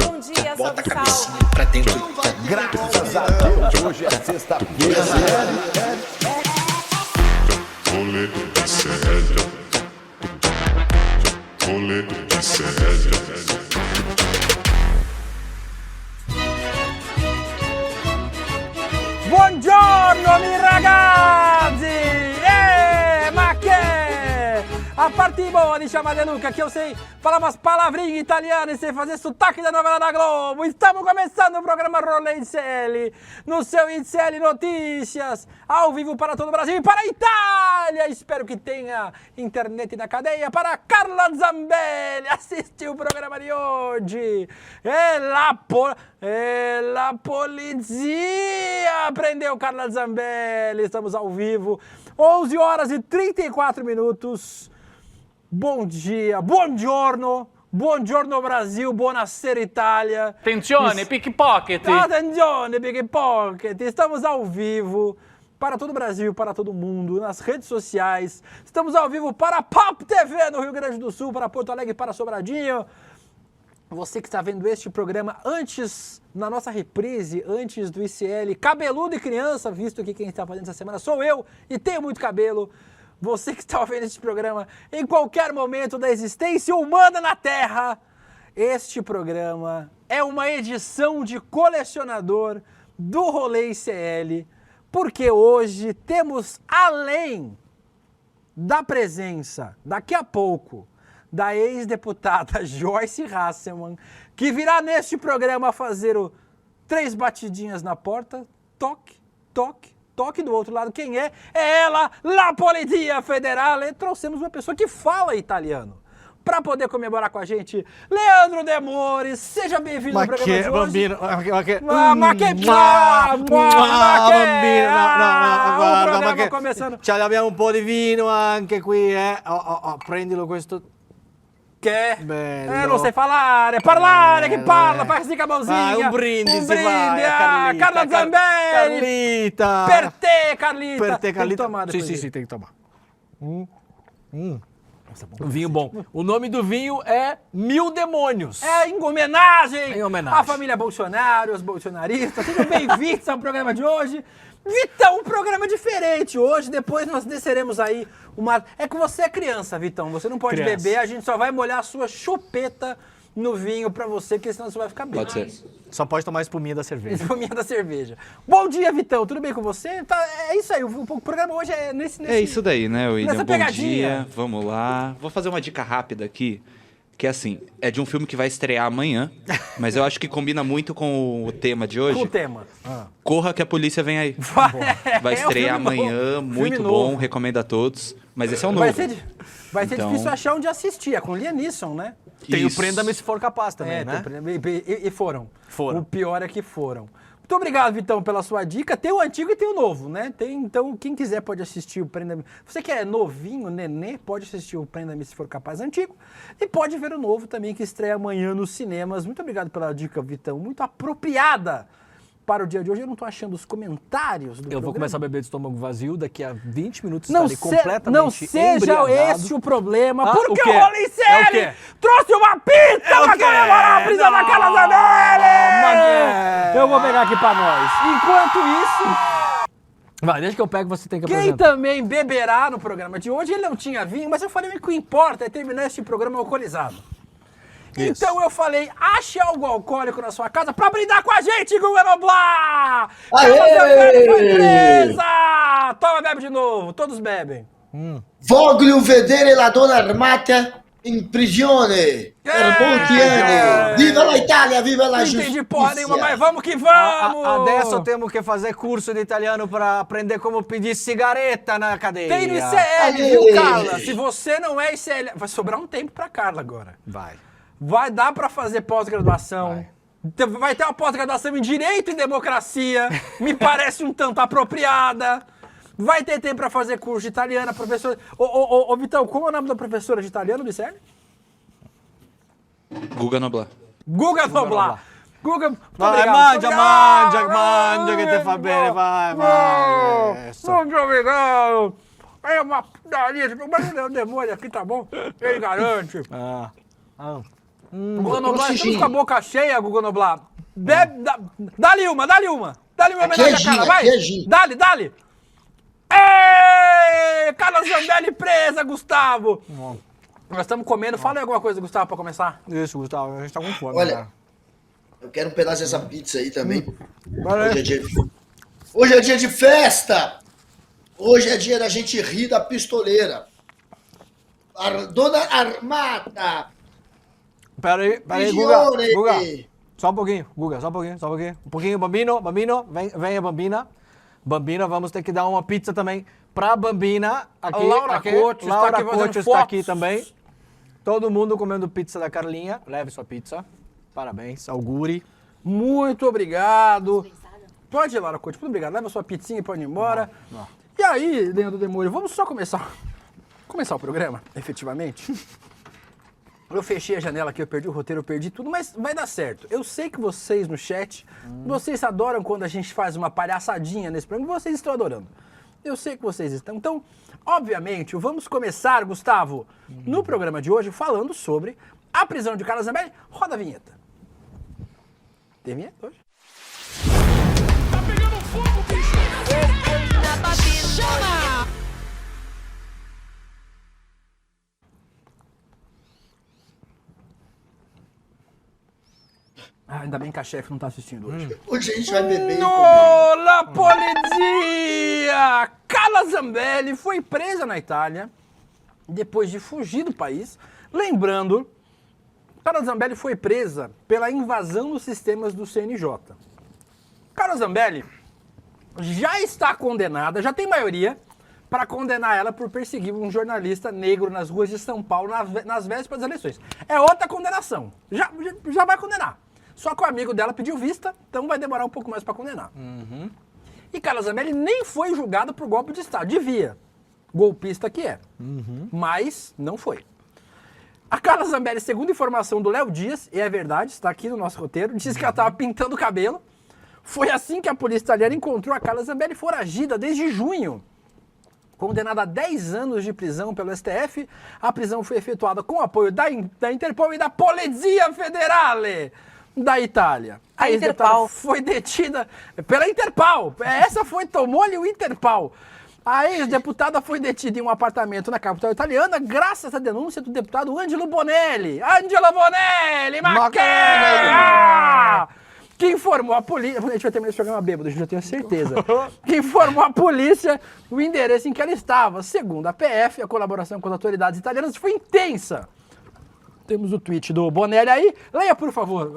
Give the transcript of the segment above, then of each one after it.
bom dia, Bota a salve, cabecinha salve. pra dentro. Graças a Deus, hoje é sexta-feira. Rolê de sério. Rolê de sério. Buongiorno mi ragazzi! Ma che? A parte boa de chamar de Luca, que eu sei falar umas palavrinhas italianas e sei fazer sotaque da novela da Globo. Estamos começando o programa Rolê ICL, no seu ICL Notícias, ao vivo para todo o Brasil e para a Itália. Espero que tenha internet na cadeia para Carla Zambelli assistir o programa de hoje. E la polizia prendeu Carla Zambelli. Estamos ao vivo, 11 horas e 34 minutos. Bom dia, buongiorno, buongiorno Brasil, buonasera Itália. Attenzione, pickpocket! Attenzione, pickpocket. Estamos ao vivo para todo o Brasil, para todo mundo, nas redes sociais. Estamos ao vivo para a Pop TV no Rio Grande do Sul, para Porto Alegre, para Sobradinho. Você que está vendo este programa antes, na nossa reprise, antes do ICL, cabeludo e criança, visto que quem está fazendo essa semana sou eu e tenho muito cabelo. Você que está vendo este programa em qualquer momento da existência humana na Terra, este programa é uma edição de colecionador do Rolê ICL, porque hoje temos, além da presença, daqui a pouco, da ex-deputada Joyce Hasselmann, que virá neste programa fazer o 3 batidinhas na porta, toque, toque, toque do outro lado. Quem é? É ela, La Polizia Federale. Trouxemos uma pessoa que fala italiano para poder comemorar com a gente, Leandro De Mores. Seja bem-vindo ao programa de hoje. Bambino, programa começando. Ce l'abbiamo un po' di vino anche qui, prendilo questo. Che? Bello. Non sai parlare, che parla, fai com a mãozinha. Un brindisi, vai, vai, Carla Zambelli. Carlita. Per te, Carlita. Per te, Carlita. Tem que tomar depois Sim, disso. tem que tomar. Vinho bom. O nome do vinho é Mil Demônios. É em homenagem, Em homenagem. à família Bolsonaro, os bolsonaristas. Sejam bem-vindos ao programa de hoje. Vitão, um programa diferente hoje. Depois nós desceremos aí uma... É que você é criança, Vitão. Você não pode Criança. beber. A gente só vai molhar a sua chupeta no vinho pra você, porque senão você vai ficar bem. Pode ser. Só pode tomar espuminha da cerveja. Espuminha da cerveja. Bom dia, Vitão. Tudo bem com você? Tá, é isso aí. O programa hoje é nesse... É isso daí, né, William? nessa Bom pegadinha. dia, vamos lá. Vou fazer uma dica rápida aqui, que é assim, é de um filme que vai estrear amanhã, mas eu acho que combina muito com o tema de hoje. Com o tema. Corra que a polícia vem aí. Vai estrear um filme amanhã, novo. muito Filme bom, novo. recomendo a todos. Mas esse é o novo. Vai ser Então- difícil achar onde assistir. É com Liam Neeson, né? Tem o Isso. Prenda-me se for capaz também, né? E foram. Foram. O pior é que foram. Muito obrigado, Vitão, pela sua dica. Tem o antigo e tem o novo, né? Então, quem quiser pode assistir o Prenda-me. Você que é novinho, nenê, pode assistir o Prenda-me se for capaz antigo. E pode ver o novo também, que estreia amanhã nos cinemas. Muito obrigado pela dica, Vitão. Muito apropriada para o dia de hoje. Eu não tô achando os comentários do Eu programa. vou começar a beber de estômago vazio, daqui a 20 minutos Não, estarei completamente não seja embriagado. esse o problema, Ah, porque o o quê? Rolê ICL É o quê? trouxe uma pizza pra quê? comemorar a prisão da Carla Zambelli! Mas- Eu vou pegar aqui pra nós. Enquanto isso, Vai, deixa que eu pego, você tem que quem apresentar. também beberá no programa de hoje, ele não tinha vinho, mas eu falei que o que importa é terminar este programa alcoolizado. Isso. Então eu falei, ache algo alcoólico na sua casa pra brindar com a gente, Guga Noblar! Aê! Carla Zambelli foi presa! Toma, bebe de novo, todos bebem. Voglio vedere la donna armata in prigione per molti anni. Viva la Italia, viva la Não giustizia. entendi porra nenhuma, mas vamos que vamos! Adesso temos que fazer curso de italiano para aprender como pedir cigareta na cadeia. Tem no ICL, Aê! viu, Carla? Se você não é ICL... Vai sobrar um tempo pra Carla agora. Vai. Vai dar pra fazer pós-graduação. Vai ter uma pós-graduação em Direito e Democracia. Me parece um tanto apropriada. Vai ter tempo pra fazer curso de italiano, professor... Ô, Vitão, como é o nome da professora de italiano do ICL? Guga Noblar. Guga Noblar. Guga, muito Vai, obrigado. mangia, Obrigado. mangia, que te fa bene, vai. Isso. Muito obrigado. É uma putaria, mas não é um demônio aqui, tá bom? Ele garante. Guga Noblar, estamos Oxigênio. com a boca cheia, Guga Noblar. Bebe, dá-lhe uma. Dá-lhe uma Aqui é homenagem à gin, cara, vai. aqui é gin. Dá-lhe. Ê! Carla Zambelli presa, Gustavo. Nós estamos comendo. Fala aí alguma coisa, Gustavo, pra começar. Isso, Gustavo, a gente tá com fome, Olha, cara. eu quero um pedaço dessa pizza aí também. Valeu. Hoje é dia de festa! Hoje é dia da gente rir da pistoleira. Dona Armata! Pera aí, Prigione! Guga. Só um pouquinho, Guga, só um pouquinho. Um pouquinho, Bambino, venha, Bambina. Bambina, vamos ter que dar uma pizza também pra Bambina. Aqui, Laura Coach está Laura aqui fazendo Coach está aqui fotos. também. Todo mundo comendo pizza da Carlinha. Leve sua pizza. Parabéns, augure. Muito obrigado. Pode ir, Laura Coach. Muito obrigado. Leva sua pizzinha e pode ir embora. E aí, Leandro Demônio, vamos só começar o programa, efetivamente. Eu fechei a janela aqui, eu perdi o roteiro, eu perdi tudo, mas vai dar certo. Eu sei que vocês no chat, vocês adoram quando a gente faz uma palhaçadinha nesse programa, vocês estão adorando. Eu sei que vocês estão. Então, obviamente, vamos começar, Gustavo, no programa de hoje, falando sobre a prisão de Carla Zambelli. Roda a vinheta. Tem vinheta hoje? Ah, ainda bem que a chefe não tá assistindo hoje. Hoje a gente vai beber e comer. No, la polizia! Carla Zambelli foi presa na Itália depois de fugir do país. Lembrando, Carla Zambelli foi presa pela invasão dos sistemas do CNJ. Carla Zambelli já está condenada, já tem maioria para condenar ela por perseguir um jornalista negro nas ruas de São Paulo nas vésperas das eleições. É outra condenação. Já vai condenar. Só que o amigo dela pediu vista, então vai demorar um pouco mais para condenar. E Carla Zambelli nem foi julgada por golpe de Estado. Devia. Golpista que é. Mas não foi. A Carla Zambelli, segundo informação do Léo Dias, e é verdade, está aqui no nosso roteiro, disse que ela estava pintando o cabelo. Foi assim que a polícia italiana encontrou a Carla Zambelli foragida desde junho. Condenada a 10 anos de prisão pelo STF, a prisão foi efetuada com apoio da Interpol e da Polizia Federale da Itália. A Interpol foi detida pela Interpol. Tomou-lhe o Interpol. A ex-deputada foi detida em um apartamento na capital italiana graças à denúncia do deputado Angelo Bonelli. Angelo Bonelli, Maquena! Que informou a polícia... A gente vai terminar esse programa bêbado, já tenho certeza. Que informou a polícia o endereço em que ela estava. Segundo a PF, a colaboração com as autoridades italianas foi intensa. Temos o tweet do Bonelli aí. Leia, por favor.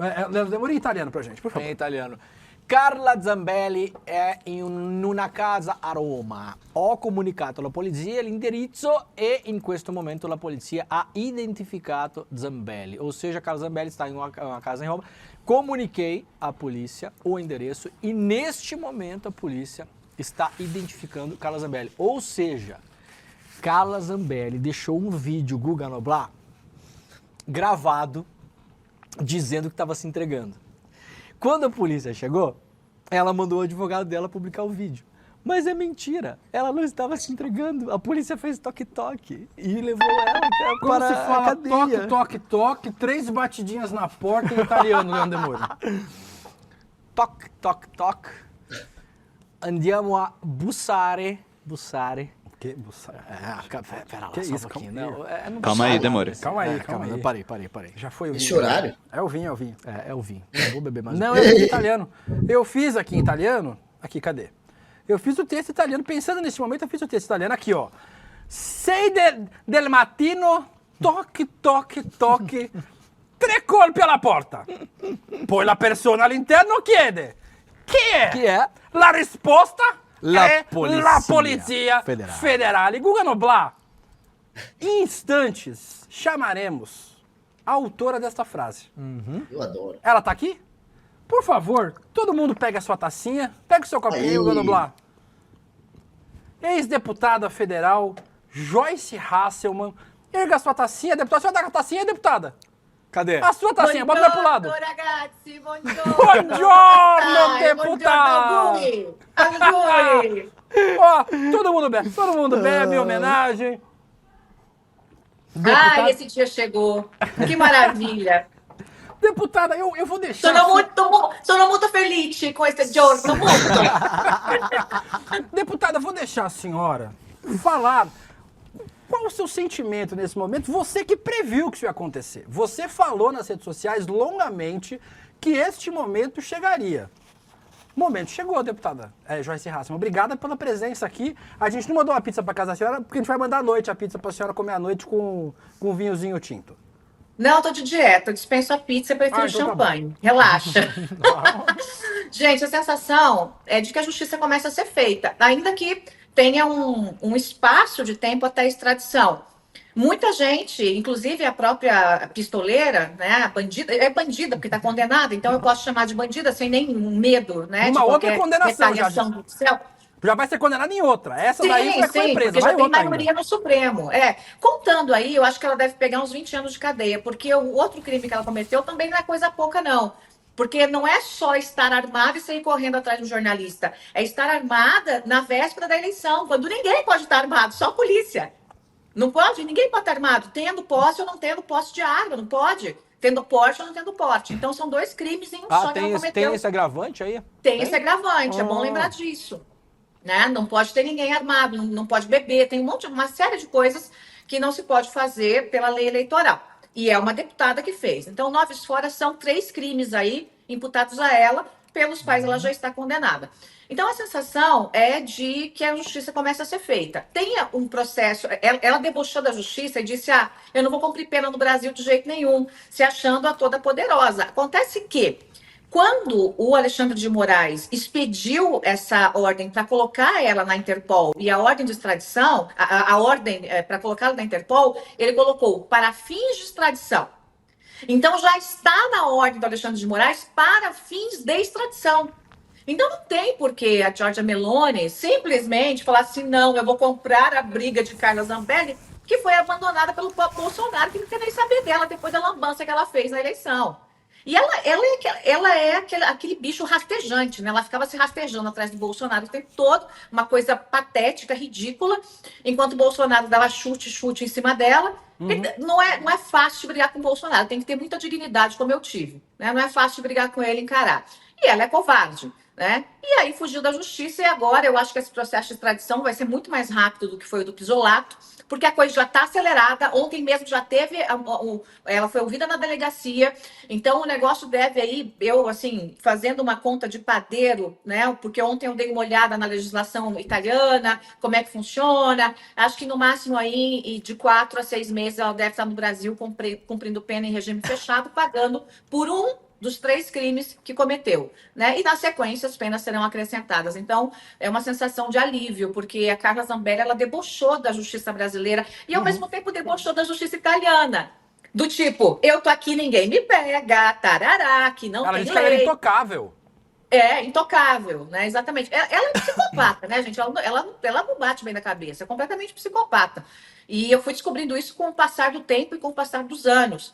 Demora em italiano pra gente, por favor. Em italiano. Carla Zambelli è in una casa a Roma. Ho comunicato alla polizia l'indirizzo e in questo momento la polizia ha identificato Zambelli. Ou seja, Carla Zambelli está em uma casa em Roma. Comuniquei à polícia o endereço e neste momento a polícia está identificando Carla Zambelli. Ou seja, Carla Zambelli deixou um vídeo, Guga Noblar, gravado, dizendo que estava se entregando. Quando a polícia chegou, ela mandou o advogado dela publicar o vídeo. Mas é mentira, ela não estava se entregando. A polícia fez toque-toque e levou ela Como para se a fala cadeia. toque, 3 batidinhas na porta em italiano, Leandro Demônio. Toc. Andiamo a bussare. Que buçara. Pera lá, Que só isso, um pouquinho. calma aí. Não, é no Calma aí, bussare. Demônio. Calma aí. Parei. Já foi o vinho. Esse horário? É o vinho. É o vinho. Eu vou beber mais Não, um eu fiz em italiano. Eu fiz aqui em italiano. Aqui, cadê? Eu fiz o texto italiano. Pensando nesse momento, eu fiz o texto italiano. Aqui, ó. 6 del mattino, toque. 3 colpi alla porta. Poi la persona all'interno chiede. Chi è? La risposta La è la Polizia Federale. Federale. Guga Noblar, em instantes, chamaremos a autora desta frase. Eu adoro. Ela tá aqui? Por favor, todo mundo pega a sua tacinha, pega o seu copinho, Aí. Guga Noblar. Ex-deputada federal Joyce Hasselman. Erga a sua tacinha, deputada. A senhora tá com a tacinha, deputada? Cadê? A sua tacinha, bota mais pro lado. Ragazzi, buongiorno. Buongiorno, Dai, deputada. buongiorno, auguri. Ó, todo mundo bebe, em homenagem. Deputada- Ai, esse dia chegou. Que maravilha. Deputada, eu vou deixar... Sono molto felice com esse giorno, molto. Deputada, eu vou deixar a senhora falar qual o seu sentimento nesse momento. Você que previu que isso ia acontecer. Você falou nas redes sociais longamente que este momento chegaria. O momento chegou, deputada Joyce Hasselmann. Obrigada pela presença aqui. A gente não mandou uma pizza para casa da senhora, porque a gente vai mandar à noite a pizza para a senhora comer à noite com um vinhozinho tinto. Não, tô de dieta, eu dispenso a pizza, eu prefiro então champanhe. Relaxa. Gente, a sensação é de que a justiça começa a ser feita, ainda que tenha um espaço de tempo até a extradição. Muita gente, inclusive a própria pistoleira, né, a bandida, é bandida porque está condenada, então eu posso chamar de bandida sem nenhum medo, né? Uma outra condenação já. Judicial. Já vai ser condenada em outra. Essa daí foi presa. Porque vai já tem outra maioria ainda. no Supremo. Contando aí, eu acho que ela deve pegar uns 20 anos de cadeia, porque o outro crime que ela cometeu também não é coisa pouca, não. Porque não é só estar armada e sair correndo atrás de um jornalista. É estar armada na véspera da eleição, quando ninguém pode estar armado, só a polícia. Não pode? Ninguém pode estar armado. Tendo posse ou não tendo posse de arma, não pode. Tendo porte ou não tendo porte. Então são dois crimes em um só que ela cometeu. Tem esse agravante aí? Tem esse agravante, é bom lembrar disso. Né? Não pode ter ninguém armado, não pode beber, tem uma série de coisas que não se pode fazer pela lei eleitoral. E é uma deputada que fez. Então, 9 fora são 3 crimes aí imputados a ela, pelos quais ela já está condenada. Então, a sensação é de que a justiça começa a ser feita. Tem um processo, ela debochou da justiça e disse, eu não vou cumprir pena no Brasil de jeito nenhum, se achando a toda poderosa. Acontece que, quando o Alexandre de Moraes expediu essa ordem para colocar ela na Interpol e a ordem de extradição, a ordem para colocá-la na Interpol, ele colocou para fins de extradição. Então já está na ordem do Alexandre de Moraes para fins de extradição. Então não tem por que a Giorgia Meloni simplesmente falar assim, não, eu vou comprar a briga de Carla Zambelli, que foi abandonada pelo Bolsonaro, que não quer nem saber dela depois da lambança que ela fez na eleição. E ela é aquele bicho rastejante, né? Ela ficava se rastejando atrás do Bolsonaro o tempo todo, uma coisa patética, ridícula, enquanto o Bolsonaro dava chute em cima dela. Não é fácil de brigar com o Bolsonaro, tem que ter muita dignidade, como eu tive. Né? Não é fácil de brigar com ele, encarar. E ela é covarde. Né? E aí fugiu da justiça e agora eu acho que esse processo de extradição vai ser muito mais rápido do que foi o do Pisolato, porque a coisa já está acelerada. Ontem mesmo já teve, ela foi ouvida na delegacia, então o negócio deve aí, eu assim, fazendo uma conta de padeiro, né? Porque ontem eu dei uma olhada na legislação italiana, como é que funciona, acho que no máximo aí de 4 a 6 meses ela deve estar no Brasil cumprindo pena em regime fechado, pagando por um dos 3 crimes que cometeu, né? E na sequência as penas serão acrescentadas. Então é uma sensação de alívio, porque a Carla Zambelli ela debochou da justiça brasileira e ao mesmo tempo debochou da justiça italiana. Do tipo, eu tô aqui, ninguém me pega, tarará, que não ela tem disse que ela lei. era intocável. É, intocável, né? Exatamente. Ela é psicopata, né, gente? Ela não bate bem na cabeça, é completamente psicopata. E eu fui descobrindo isso com o passar do tempo e com o passar dos anos.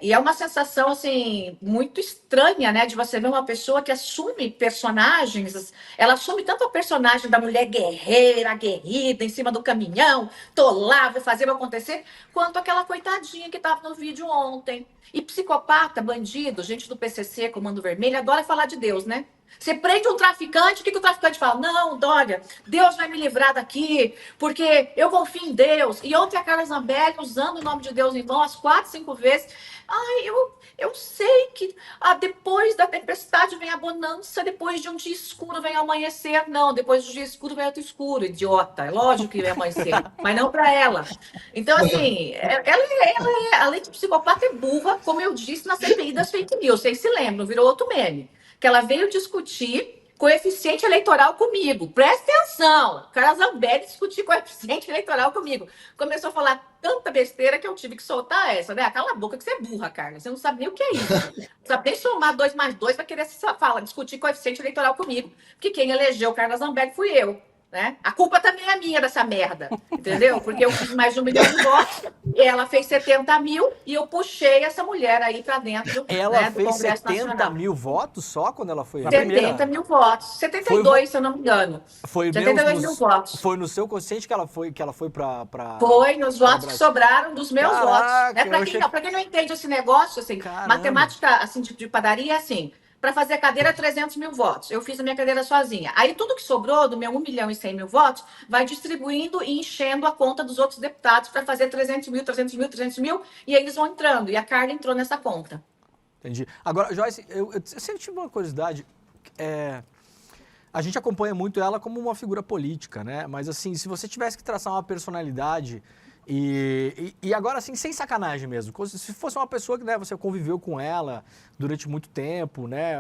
E é uma sensação assim muito estranha, né, de você ver uma pessoa que assume personagens, ela assume tanto a personagem da mulher guerreira, aguerrida, em cima do caminhão, tô lá, vou fazer, vai acontecer, quanto aquela coitadinha que estava no vídeo ontem. E psicopata, bandido, gente do PCC, Comando Vermelho, adora falar de Deus, né? Você prende um traficante, o que o traficante fala? Não, Dória, Deus vai me livrar daqui, porque eu confio em Deus. E ontem a Carla Zambelli, usando o nome de Deus em vão, as 4, 5 vezes. Eu sei que depois da tempestade vem a bonança, depois de um dia escuro vem o amanhecer. Não, depois do dia escuro vem outro escuro, idiota. É lógico que vem amanhecer, mas não para ela. Então, assim, além de psicopata, é burra, como eu disse na CPI das fake news. Vocês se lembram, virou outro meme. Que ela veio discutir coeficiente eleitoral comigo. Presta atenção! Carla Zambelli discutir coeficiente eleitoral comigo. Começou a falar tanta besteira que eu tive que soltar essa, né? Cala a boca que você é burra, Carla. Você não sabe nem o que é isso. Não sabe nem somar 2 mais 2 para querer discutir coeficiente eleitoral comigo. Porque quem elegeu Carla Zambelli fui eu. né? A culpa também é minha dessa merda, entendeu? Porque eu fiz mais de 1 milhão de votos, ela fez 70 mil e eu puxei essa mulher aí pra dentro, Ela né, do fez Congresso 70 Nacional. mil votos só quando ela foi... 70 mil votos. 72, se eu não me engano. Foi 72 mil votos. Foi no seu consciente que ela foi pra... Foi nos votos que Brasil. sobraram dos meus Caraca, votos. eu achei- Pra quem não entende esse negócio, assim, Caramba. matemática assim, de padaria é assim. Para fazer a cadeira, 300 mil votos. Eu fiz a minha cadeira sozinha. Aí tudo que sobrou do meu 1 milhão e 100 mil votos vai distribuindo e enchendo a conta dos outros deputados para fazer 300 mil, 300 mil, 300 mil. E aí eles vão entrando. E a Carla entrou nessa conta. Entendi. Agora, Joyce, eu sempre tive uma curiosidade. A gente acompanha muito ela como uma figura política, né? Mas, assim, se você tivesse que traçar uma personalidade... E agora, assim, sem sacanagem mesmo, se fosse uma pessoa que, né, você conviveu com ela durante muito tempo, né,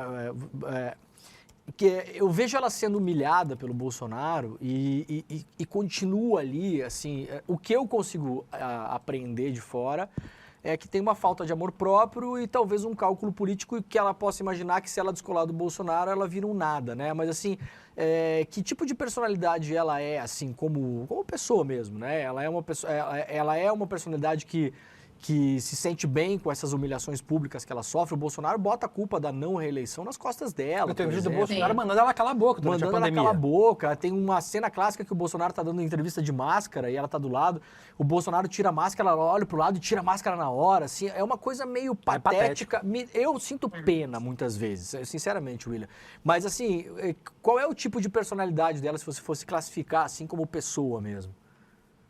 que eu vejo ela sendo humilhada pelo Bolsonaro e continua ali, assim, o que eu consigo aprender de fora é que tem uma falta de amor próprio e talvez um cálculo político que ela possa imaginar que se ela descolar do Bolsonaro, ela vira um nada, né? Mas assim, que tipo de personalidade ela é, assim, como pessoa mesmo, né? Ela é uma personalidade que se sente bem com essas humilhações públicas que ela sofre. O Bolsonaro bota a culpa da não reeleição nas costas dela. Eu tenho por visto o exemplo. Bolsonaro mandando ela calar a boca durante a Mandando ela pandemia. calar a boca. Tem uma cena clássica que o Bolsonaro tá dando entrevista de máscara e ela tá do lado. O Bolsonaro tira a máscara, ela olha pro lado e tira a máscara na hora. Assim, é uma coisa meio patética. Eu sinto pena muitas vezes, sinceramente, William. Mas assim, qual é o tipo de personalidade dela se você fosse classificar assim como pessoa mesmo?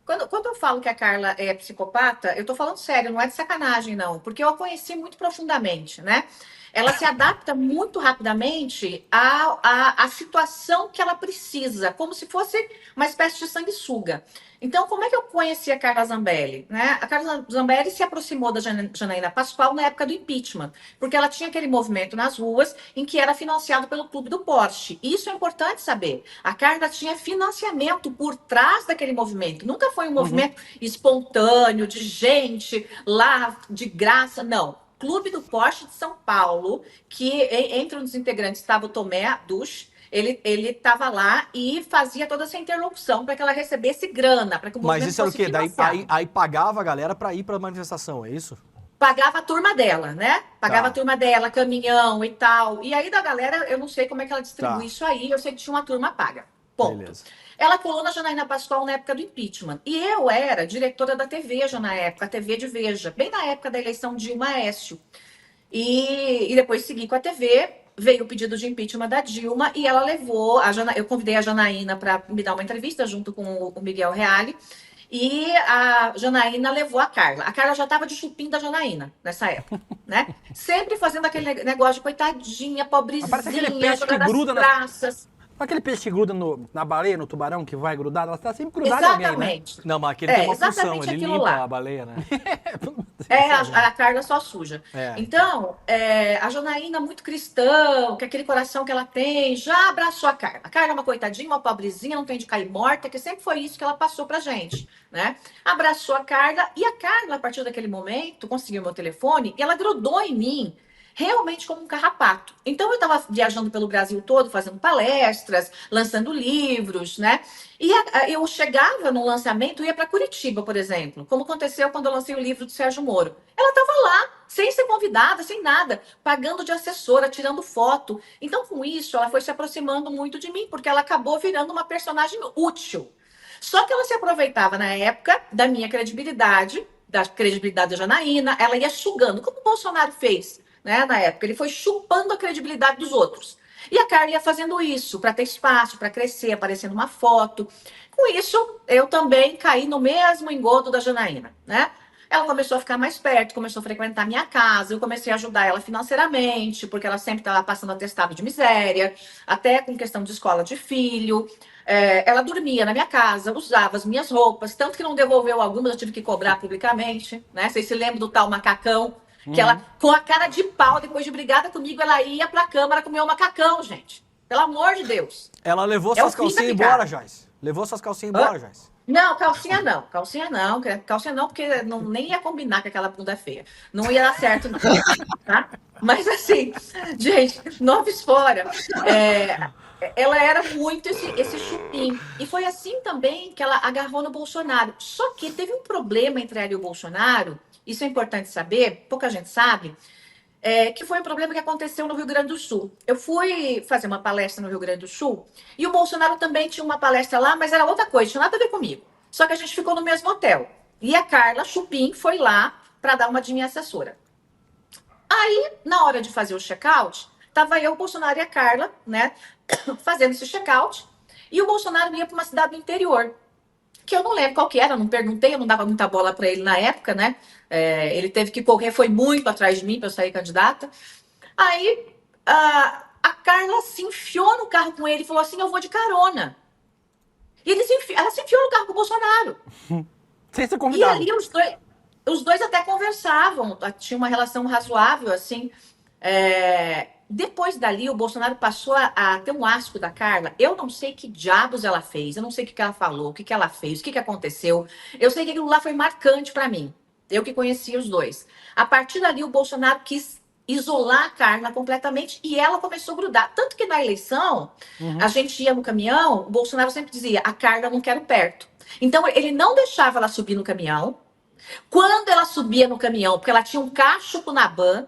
Quando eu falo que a Carla é psicopata, eu tô falando sério, não é de sacanagem, não. Porque eu a conheci muito profundamente, né? Ela se adapta muito rapidamente à situação que ela precisa, como se fosse uma espécie de sanguessuga. Então, como é que eu conheci a Carla Zambelli? Né? A Carla Zambelli se aproximou da Janaína Pascoal na época do impeachment, porque ela tinha aquele movimento nas ruas em que era financiado pelo Clube do Porsche. Isso é importante saber. A Carla tinha financiamento por trás daquele movimento. Nunca foi um movimento espontâneo, de gente lá de graça, não. Clube do Porsche de São Paulo, que entre os integrantes estava o Tomé Duch, ele estava lá e fazia toda essa interlocução para que ela recebesse grana, para que o movimento Mas isso era o quê? fosse financiado. Aí pagava a galera para ir para a manifestação, é isso? Pagava a turma dela, né? Pagava Tá. a turma dela, caminhão e tal. E aí da galera, eu não sei como é que ela distribui Tá. isso aí, eu sei que tinha uma turma paga. Ponto. Beleza. Ela colou na Janaína Pascoal na época do impeachment. E eu era diretora da Veja na época, a TV de Veja, bem na época da eleição de Dilma Aécio. E depois segui com a TV, veio o pedido de impeachment da Dilma e ela levou, eu convidei a Janaína para me dar uma entrevista junto com o Miguel Reale. E a Janaína levou a Carla. A Carla já estava de chupim da Janaína nessa época, né? Sempre fazendo aquele negócio de coitadinha, pobrezinha, Parece aquele peixe que jogada gruda nas na- praças. Aquele peixe que gruda na baleia, no tubarão, que vai grudar, ela tá sempre grudada em alguém, né? Exatamente. Não, mas aquele tem uma função, exatamente ele aquilo limpa lá. a baleia, né? A Carla só suja. É. Então, a Janaína, muito cristã, com aquele coração que ela tem, já abraçou a Carla. A Carla é uma coitadinha, uma pobrezinha, não tem de cair morta, que sempre foi isso que ela passou pra gente, né? Abraçou a Carla e a Carla, a partir daquele momento, conseguiu meu telefone e ela grudou em mim realmente como um carrapato. Então, eu estava viajando pelo Brasil todo, fazendo palestras, lançando livros, né? E eu chegava no lançamento, ia para Curitiba, por exemplo, como aconteceu quando eu lancei o livro do Sérgio Moro. Ela estava lá, sem ser convidada, sem nada, pagando de assessora, tirando foto. Então, com isso, ela foi se aproximando muito de mim, porque ela acabou virando uma personagem útil. Só que ela se aproveitava, na época, da minha credibilidade, da credibilidade da Janaína, ela ia sugando, como o Bolsonaro fez, né, na época. Ele foi chupando a credibilidade dos outros. E a Carla ia fazendo isso para ter espaço, para crescer, aparecendo uma foto. Com isso, eu também caí no mesmo engodo da Janaína, né? Ela começou a ficar mais perto, começou a frequentar minha casa, eu comecei a ajudar ela financeiramente, porque ela sempre estava passando atestado de miséria, até com questão de escola de filho. Ela dormia na minha casa, usava as minhas roupas, tanto que não devolveu algumas, eu tive que cobrar publicamente, né? Vocês se lembram do tal macacão? Que ela, com a cara de pau, depois de brigada comigo, ela ia pra Câmara comer o macacão, gente. Pelo amor de Deus. Ela levou É suas o fim da calcinhas picada. embora, Joyce. Levou suas calcinhas embora, Joyce. Não, calcinha não. Calcinha não, porque nem ia combinar com aquela bunda feia. Não ia dar certo, não. Tá? Mas assim, gente, noves fora. ela era muito esse chupim. E foi assim também que ela agarrou no Bolsonaro. Só que teve um problema entre ela e o Bolsonaro, isso é importante saber, pouca gente sabe, que foi um problema que aconteceu no Rio Grande do Sul. Eu fui fazer uma palestra no Rio Grande do Sul e o Bolsonaro também tinha uma palestra lá, mas era outra coisa, tinha nada a ver comigo. Só que a gente ficou no mesmo hotel. E a Carla Chupim foi lá para dar uma de minha assessora. Aí, na hora de fazer o check-out, tava eu, o Bolsonaro e a Carla, né, fazendo esse check-out, e o Bolsonaro ia para uma cidade do interior, que eu não lembro qual que era, não perguntei, eu não dava muita bola para ele na época, né? Ele teve que correr, foi muito atrás de mim para eu sair candidata. Aí a Carla se enfiou no carro com ele e falou assim: eu vou de carona. E ela se enfiou no carro com o Bolsonaro. Sem ser E convidado. ali os dois até conversavam, tinha uma relação razoável, assim. Depois dali, o Bolsonaro passou a ter um asco da Carla. Eu não sei que diabos ela fez, eu não sei o que ela falou, o que ela fez, o que aconteceu. Eu sei que aquilo lá foi marcante para mim. Eu que conhecia os dois. A partir dali, o Bolsonaro quis isolar a Carla completamente e ela começou a grudar. Tanto que na eleição, a gente ia no caminhão, o Bolsonaro sempre dizia: a Carla eu não quero perto. Então, ele não deixava ela subir no caminhão. Quando ela subia no caminhão, porque ela tinha um cacho com o Naban,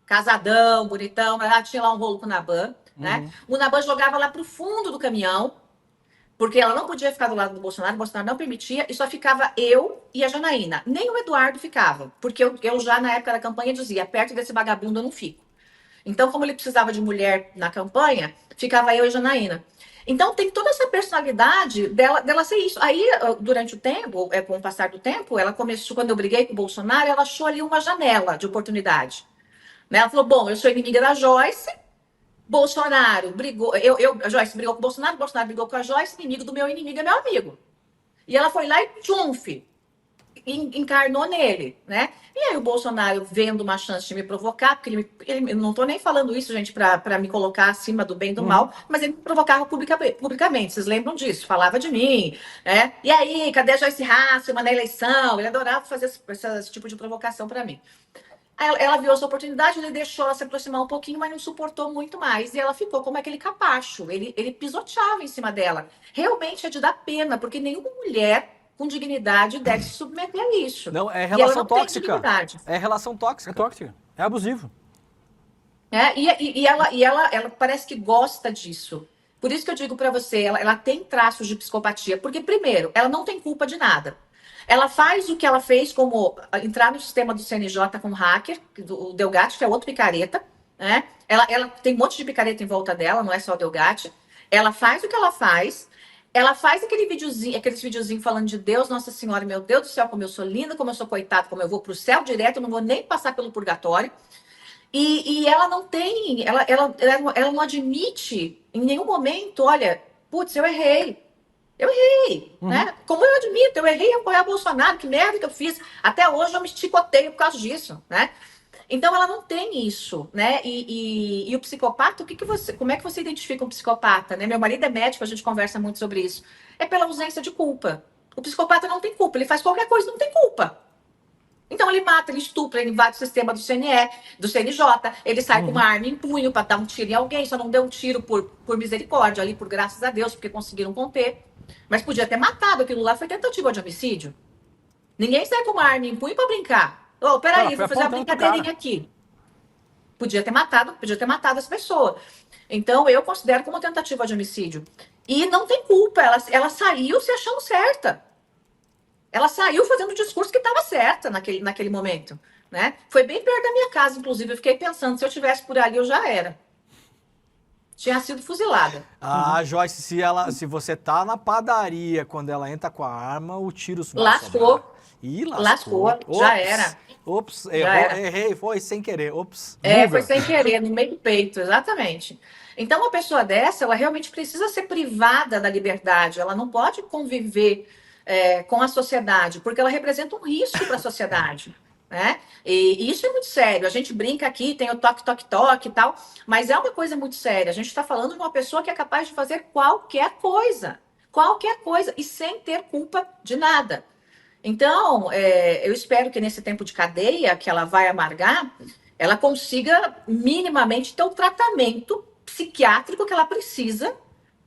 casadão, bonitão, mas ela tinha lá um rolo com o Naban, né? O Naban jogava lá pro fundo do caminhão, porque ela não podia ficar do lado do Bolsonaro, o Bolsonaro não permitia, e só ficava eu e a Janaína. Nem o Eduardo ficava, porque eu já na época da campanha dizia: perto desse vagabundo eu não fico. Então, como ele precisava de mulher na campanha, ficava eu e a Janaína. Então, tem toda essa personalidade dela ser isso. Aí, durante o tempo, com o passar do tempo, ela começou, quando eu briguei com o Bolsonaro, ela achou ali uma janela de oportunidade. Né? Ela falou: bom, eu sou inimiga da Joyce, Bolsonaro brigou, a Joyce brigou com o Bolsonaro brigou com a Joyce, inimigo do meu inimigo é meu amigo. E ela foi lá e tchumf, encarnou nele, né? E aí o Bolsonaro, vendo uma chance de me provocar, porque ele não tô nem falando isso, gente, para me colocar acima do bem e do mal, mas ele me provocava publicamente, vocês lembram disso? Falava de mim, né? E aí, cadê a Joyce Hasselman na eleição? Ele adorava fazer esse tipo de provocação para mim. Ela viu essa oportunidade, ele deixou ela se aproximar um pouquinho, mas não suportou muito mais. E ela ficou como aquele capacho. Ele pisoteava em cima dela. Realmente é de dar pena, porque nenhuma mulher com dignidade deve se submeter a isso. Não, é E ela relação não tem tóxica. dignidade. É relação tóxica. É tóxico. É abusivo. E ela parece que gosta disso. Por isso que eu digo pra você, ela tem traços de psicopatia. Porque, primeiro, ela não tem culpa de nada. Ela faz o que ela fez, como entrar no sistema do CNJ com hacker, o Delgatti, que é outro picareta, né? Ela tem um monte de picareta em volta dela, não é só o Delgatti. Ela faz o que ela faz aqueles videozinhos falando de Deus, Nossa Senhora, meu Deus do céu, como eu sou linda, como eu sou coitada, como eu vou pro céu direto, eu não vou nem passar pelo purgatório. E ela não tem, ela não admite em nenhum momento: olha, putz, eu errei, né? Como eu admito, eu errei em apoiar Bolsonaro, que merda que eu fiz. Até hoje eu me chicoteio por causa disso, né? Então ela não tem isso, né? E o psicopata, como é que você identifica um psicopata, né? Meu marido é médico, a gente conversa muito sobre isso. É pela ausência de culpa. O psicopata não tem culpa, ele faz qualquer coisa, não tem culpa. Então ele mata, ele estupra, ele invade o sistema do CNE, do CNJ, ele sai com uma arma em punho para dar um tiro em alguém, só não deu um tiro por misericórdia ali, por graças a Deus, porque conseguiram conter. Mas podia ter matado, aquilo lá foi tentativa de homicídio. Ninguém sai com uma arma em punho para brincar. Peraí, vou fazer uma brincadeirinha aqui. Podia ter matado essa pessoa. Então eu considero como tentativa de homicídio. E não tem culpa, ela saiu se achando certa. Ela saiu fazendo o discurso que estava certa naquele momento, né? Foi bem perto da minha casa, inclusive. Eu fiquei pensando, se eu estivesse por ali, eu já era. Tinha sido fuzilada. Ah, Joyce, se você tá na padaria quando ela entra com a arma, o tiro vai lascou. sobrar. Ih, lascou. Já era. Ops, errei, foi sem querer. Ops. Foi sem querer, no meio do peito, exatamente. Então, uma pessoa dessa, ela realmente precisa ser privada da liberdade. Ela não pode conviver com a sociedade, porque ela representa um risco para a sociedade, né? E isso é muito sério. A gente brinca aqui, tem o toque, toque, toque e tal, mas é uma coisa muito séria. A gente está falando de uma pessoa que é capaz de fazer qualquer coisa, e sem ter culpa de nada. Então, eu espero que nesse tempo de cadeia que ela vai amargar, ela consiga minimamente ter um tratamento psiquiátrico que ela precisa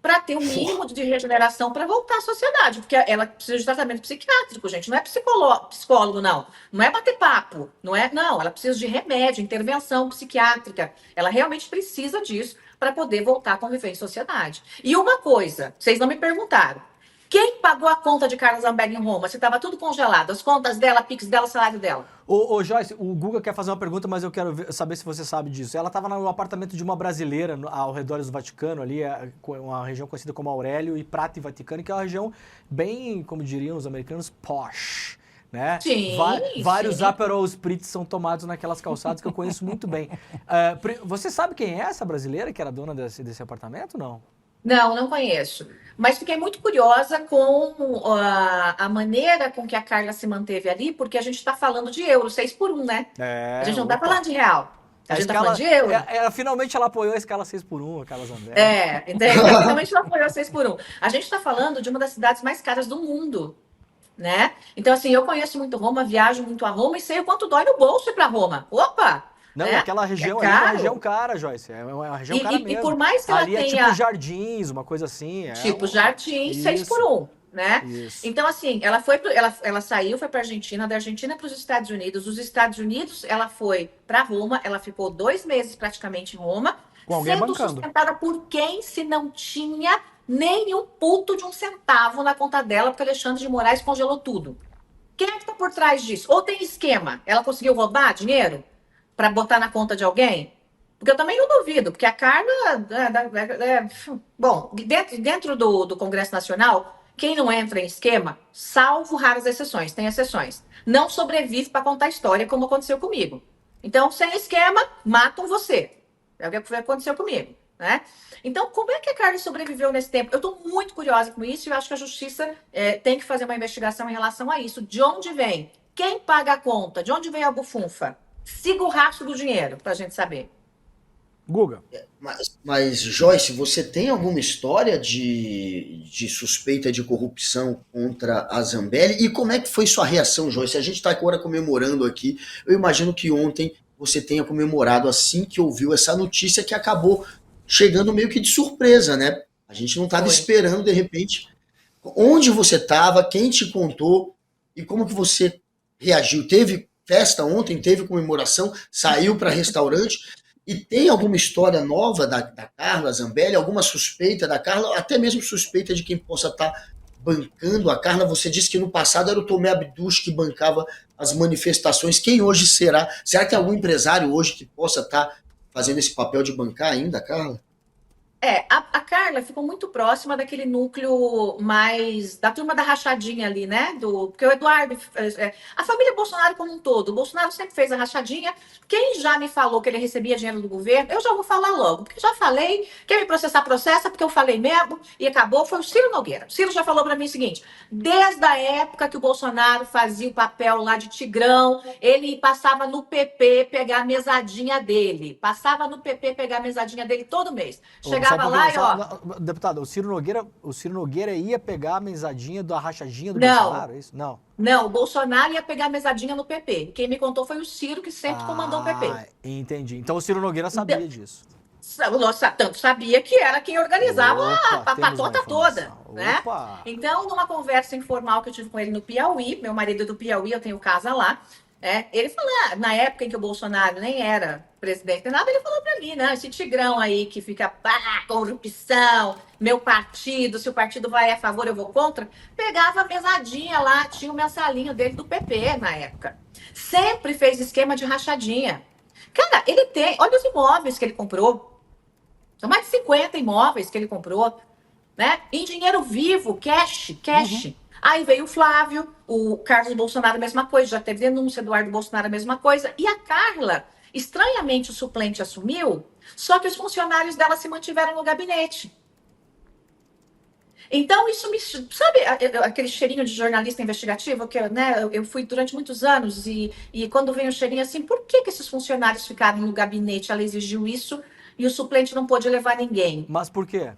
para ter o mínimo de regeneração para voltar à sociedade, porque ela precisa de tratamento psiquiátrico, gente, não é psicólogo, não. Não é bater papo, não, ela precisa de remédio, intervenção psiquiátrica. Ela realmente precisa disso para poder voltar a conviver em sociedade. E uma coisa, vocês não me perguntaram, quem pagou a conta de Carla Zambelli em Roma? Se estava tudo congelado, as contas dela, Pix dela, o salário dela. Ô, Joyce, o Guga quer fazer uma pergunta, mas eu quero saber se você sabe disso. Ela estava no apartamento de uma brasileira ao redor do Vaticano, ali, uma região conhecida como Aurélio e Prata e Vaticano, que é uma região bem, como diriam os americanos, posh, né? Sim, Vários sim. Aperol Spritz são tomados naquelas calçadas que eu conheço muito bem. Você sabe quem é essa brasileira que era dona desse apartamento, não? Não conheço. Mas fiquei muito curiosa com a maneira com que a Carla se manteve ali, porque a gente está falando de euro, 6 por 1, né? A gente não está falando de real. A gente está falando de euro. Finalmente ela apoiou a escala 6x1, a Carla Zambelli. Entendeu? Finalmente ela apoiou a 6 por 1. A gente está falando de uma das cidades mais caras do mundo, né? Então, assim, eu conheço muito Roma, viajo muito a Roma e sei o quanto dói no bolso ir para Roma. Opa! Não, né? aquela região ali é uma região cara, Joyce. É uma região cara mesmo. E por mais que ela ali tenha... é tipo Jardins, uma coisa assim. Tipo Jardins, 6 por 1, né? Isso. Então, assim, ela saiu, foi para a Argentina, da Argentina para os Estados Unidos. Dos Estados Unidos, ela foi para Roma, ela ficou 2 meses praticamente em Roma, Com alguém sendo bancando. sustentada por quem se não tinha nenhum puto de um centavo na conta dela, porque Alexandre de Moraes congelou tudo. Quem é que está por trás disso? Ou tem esquema? Ela conseguiu roubar dinheiro para botar na conta de alguém? Porque eu também não duvido, porque a Carla... Bom, dentro do Congresso Nacional, quem não entra em esquema, salvo raras exceções, tem exceções, não sobrevive para contar a história, como aconteceu comigo. Então, sem esquema, matam você. É o que aconteceu comigo, né? Então, como é que a Carla sobreviveu nesse tempo? Eu estou muito curiosa com isso e eu acho que a Justiça tem que fazer uma investigação em relação a isso. De onde vem? Quem paga a conta? De onde vem a bufunfa? Siga o rastro do dinheiro, para a gente saber. Guga. Mas, Joyce, você tem alguma história de suspeita de corrupção contra a Zambelli? E como é que foi sua reação, Joyce? A gente está agora comemorando aqui. Eu imagino que ontem você tenha comemorado assim que ouviu essa notícia que acabou chegando meio que de surpresa, né? A gente não estava esperando, de repente. Onde você estava, quem te contou e como que você reagiu? Teve festa ontem, teve comemoração, saiu para restaurante? E tem alguma história nova da Carla Zambelli, alguma suspeita da Carla, até mesmo suspeita de quem possa estar bancando a Carla? Você disse que no passado era o Tomé Abdus que bancava as manifestações. Quem hoje será? Será que tem algum empresário hoje que possa estar fazendo esse papel de bancar ainda, Carla? A Carla ficou muito próxima daquele núcleo mais da turma da rachadinha ali, né? Porque o Eduardo, a família Bolsonaro como um todo, o Bolsonaro sempre fez a rachadinha. Quem já me falou que ele recebia dinheiro do governo, eu já vou falar logo, porque já falei, quer me processar, processa, porque eu falei mesmo, e acabou, foi o Ciro Nogueira. O Ciro já falou para mim o seguinte, desde a época que o Bolsonaro fazia o papel lá de Tigrão, ele passava no PP pegar a mesadinha dele, todo mês. Chegava lá e ó... Deputado, o Ciro Nogueira ia pegar a mesadinha da rachadinha do Bolsonaro, é isso? Não. Não, o Bolsonaro ia pegar a mesadinha no PP. Quem me contou foi o Ciro, que sempre comandou o PP. Entendi. Então o Ciro Nogueira sabia disso. Tanto sabia que era quem organizava a patota toda, né? Opa. Então, numa conversa informal que eu tive com ele no Piauí, meu marido é do Piauí, eu tenho casa lá, ele falou, na época em que o Bolsonaro nem era presidente, nada, ele falou pra mim, né? Esse Tigrão aí que fica, corrupção, meu partido, se o partido vai a favor, eu vou contra, pegava a mesadinha lá, tinha o mensalinho dele do PP na época. Sempre fez esquema de rachadinha. Cara, ele tem, olha os imóveis que ele comprou. São mais de 50 imóveis que ele comprou, né? Em dinheiro vivo, cash. Uhum. Aí veio o Flávio, o Carlos Bolsonaro, a mesma coisa, já teve denúncia, Eduardo Bolsonaro, a mesma coisa. E a Carla, estranhamente, o suplente assumiu, só que os funcionários dela se mantiveram no gabinete. Então, isso me... Sabe aquele cheirinho de jornalista investigativo? Que eu fui durante muitos anos e quando vem o cheirinho assim, por que esses funcionários ficaram no gabinete? Ela exigiu isso e o suplente não pôde levar ninguém. Mas por quê?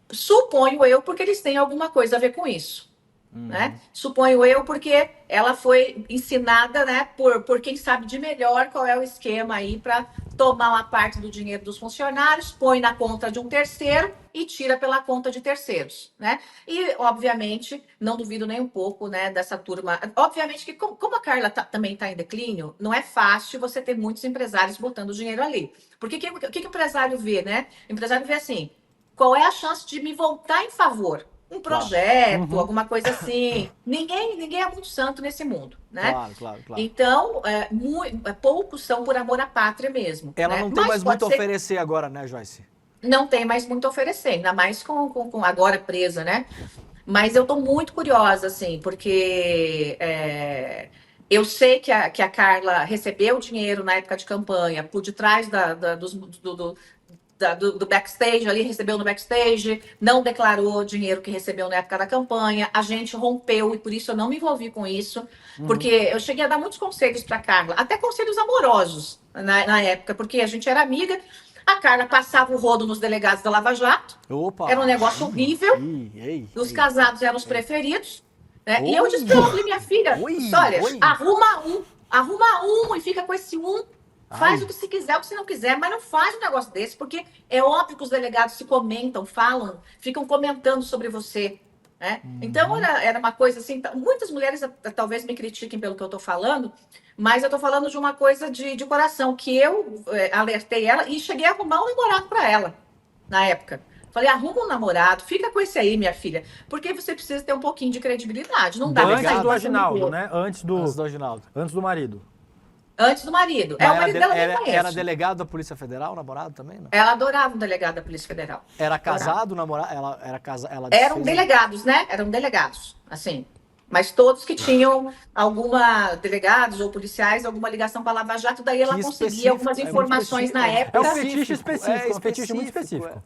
Suponho eu, porque eles têm alguma coisa a ver com isso. né? Suponho eu, porque ela foi ensinada, né, por quem sabe de melhor qual é o esquema aí para tomar uma parte do dinheiro dos funcionários, põe na conta de um terceiro e tira pela conta de terceiros, né? E, obviamente, não duvido nem um pouco, né, dessa turma. Obviamente que, como a Carla também está em declínio, não é fácil você ter muitos empresários botando dinheiro ali. Porque o que o empresário vê, né? O empresário vê assim, qual é a chance de me voltar em favor? Um projeto, alguma coisa assim. Ninguém é muito santo nesse mundo, né? Claro. Então, poucos são por amor à pátria mesmo. Ela né? não tem Mas mais pode muito a ser- oferecer agora, né, Joyce? Não tem mais muito a oferecer, ainda mais com agora presa, né? Mas eu tô muito curiosa, assim, porque eu sei que a Carla recebeu dinheiro na época de campanha, por detrás do backstage ali, recebeu no backstage, não declarou o dinheiro que recebeu na época da campanha, a gente rompeu e por isso eu não me envolvi com isso, porque eu cheguei a dar muitos conselhos para Carla, até conselhos amorosos na época, porque a gente era amiga, a Carla passava o rodo nos delegados da Lava Jato, Opa! era um negócio horrível, Ei. os casados eram os preferidos, né? Oi. E eu disse pra ela, minha filha, Oi. olha, Oi. arruma um e fica com esse um. Faz Ai. o que se quiser, o que você não quiser, mas não faz um negócio desse, porque é óbvio que os delegados se comentam, falam, ficam comentando sobre você. Né? Então, era uma coisa assim. Muitas mulheres talvez me critiquem pelo que eu estou falando, mas eu estou falando de uma coisa de coração, que eu alertei ela e cheguei a arrumar um namorado para ela na época. Falei, arruma um namorado, fica com esse aí, minha filha, porque você precisa ter um pouquinho de credibilidade. Não dá pra Antes sair do fazendo Aginaldo, coisa. né? Antes do Aginaldo. marido. Antes do marido. O marido dela nem conhece. Era delegado da Polícia Federal, o namorado também, não? Ela adorava um delegado da Polícia Federal. Era casado, o namorado? Ela era casada? Eram delegados, né? Eram delegados, assim. Mas todos que tinham delegados ou policiais, alguma ligação com a Lava Jato, daí ela Que conseguia específico, algumas é muito informações na específico. É um época. fetiche específico, um fetiche muito específico.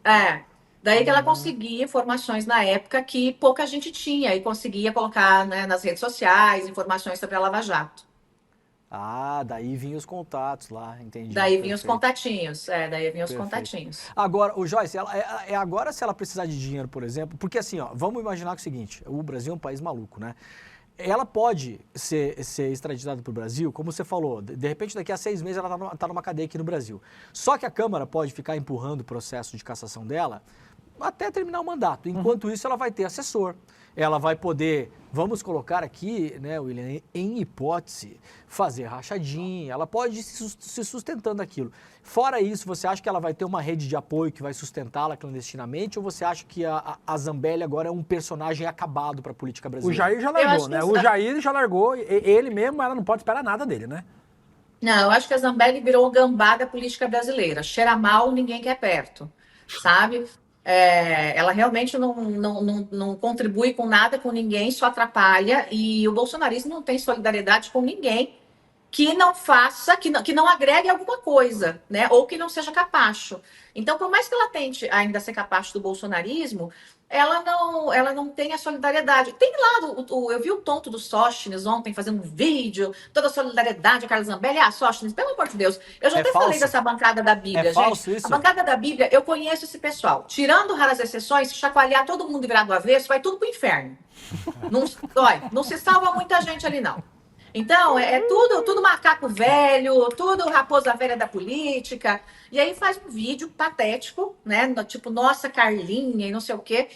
Daí que ela conseguia informações na época que pouca gente tinha e conseguia colocar, né, nas redes sociais informações sobre a Lava Jato. Ah, daí vinham os contatos lá, entendi. Daí vinham os Perfeito. contatinhos. Daí vinham os Perfeito. contatinhos. Agora, o Joyce, agora se ela precisar de dinheiro, por exemplo, porque assim, ó, vamos imaginar que é o seguinte, o Brasil é um país maluco, né? Ela pode ser extraditada para o Brasil, como você falou, de repente daqui a 6 meses ela tá numa cadeia aqui no Brasil. Só que a Câmara pode ficar empurrando o processo de cassação dela até terminar o mandato. Enquanto isso, ela vai ter assessor. Ela vai poder, vamos colocar aqui, né, William, em hipótese, fazer rachadinha, ela pode ir se sustentando aquilo. Fora isso, você acha que ela vai ter uma rede de apoio que vai sustentá-la clandestinamente ou você acha que a Zambelli agora é um personagem acabado para a política O brasileira? Jair já Eu largou, acho né? que O Jair já largou, ele mesmo, ela não pode esperar nada dele, né? Não, eu acho que a Zambelli virou o gambá da política brasileira. Cheira mal, ninguém quer perto, sabe? Ela realmente não contribui com nada, com ninguém, só atrapalha. E o bolsonarismo não tem solidariedade com ninguém que não faça, que não agregue alguma coisa, né? Ou que não seja capacho. Então, por mais que ela tente ainda ser capacho do bolsonarismo, ela não tem a solidariedade. Tem lá, eu vi o tonto do Sóstenes ontem fazendo um vídeo, toda a solidariedade a Carla Zambelli. Sóstenes, pelo amor de Deus, eu já até falei dessa bancada da Bíblia, gente. Falso isso? A bancada da Bíblia, eu conheço esse pessoal. Tirando raras exceções, se chacoalhar todo mundo e virar do avesso, vai tudo pro inferno. Não se salva muita gente ali, não. Então, tudo macaco velho, tudo raposa velha da política. E aí faz um vídeo patético, né? Tipo, nossa, Carlinha e não sei o quê.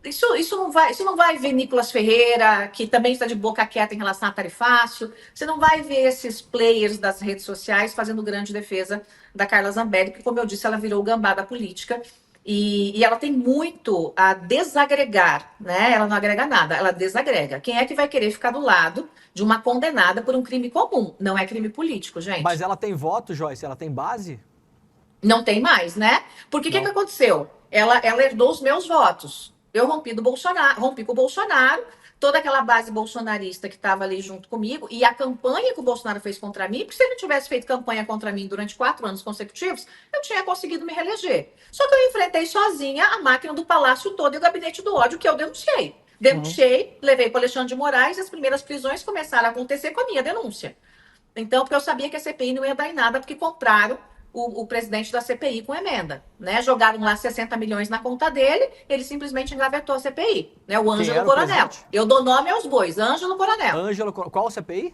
Isso não vai ver Nicolas Ferreira, que também está de boca quieta em relação a tarifácio. Você não vai ver esses players das redes sociais fazendo grande defesa da Carla Zambelli, que, como eu disse, ela virou o gambá da política. E ela tem muito a desagregar, né? Ela não agrega nada, ela desagrega. Quem é que vai querer ficar do lado de uma condenada por um crime comum? Não é crime político, gente. Mas ela tem voto, Joyce? Ela tem base? Não tem mais, né? Porque o que aconteceu? Ela herdou os meus votos. Eu rompi com o Bolsonaro, toda aquela base bolsonarista que estava ali junto comigo, e a campanha que o Bolsonaro fez contra mim, porque se ele não tivesse feito campanha contra mim durante 4 anos consecutivos, eu tinha conseguido me reeleger. Só que eu enfrentei sozinha a máquina do palácio todo e o gabinete do ódio que eu denunciei. Denunciei, levei para o Alexandre de Moraes e as primeiras prisões começaram a acontecer com a minha denúncia. Então, porque eu sabia que a CPI não ia dar em nada, porque compraram o presidente da CPI com emenda, né? Jogaram lá 60 milhões na conta dele, ele simplesmente engavetou a CPI, né? O Ângelo era o Coronel. presidente? Eu dou nome aos bois, Ângelo Coronel. Qual o CPI?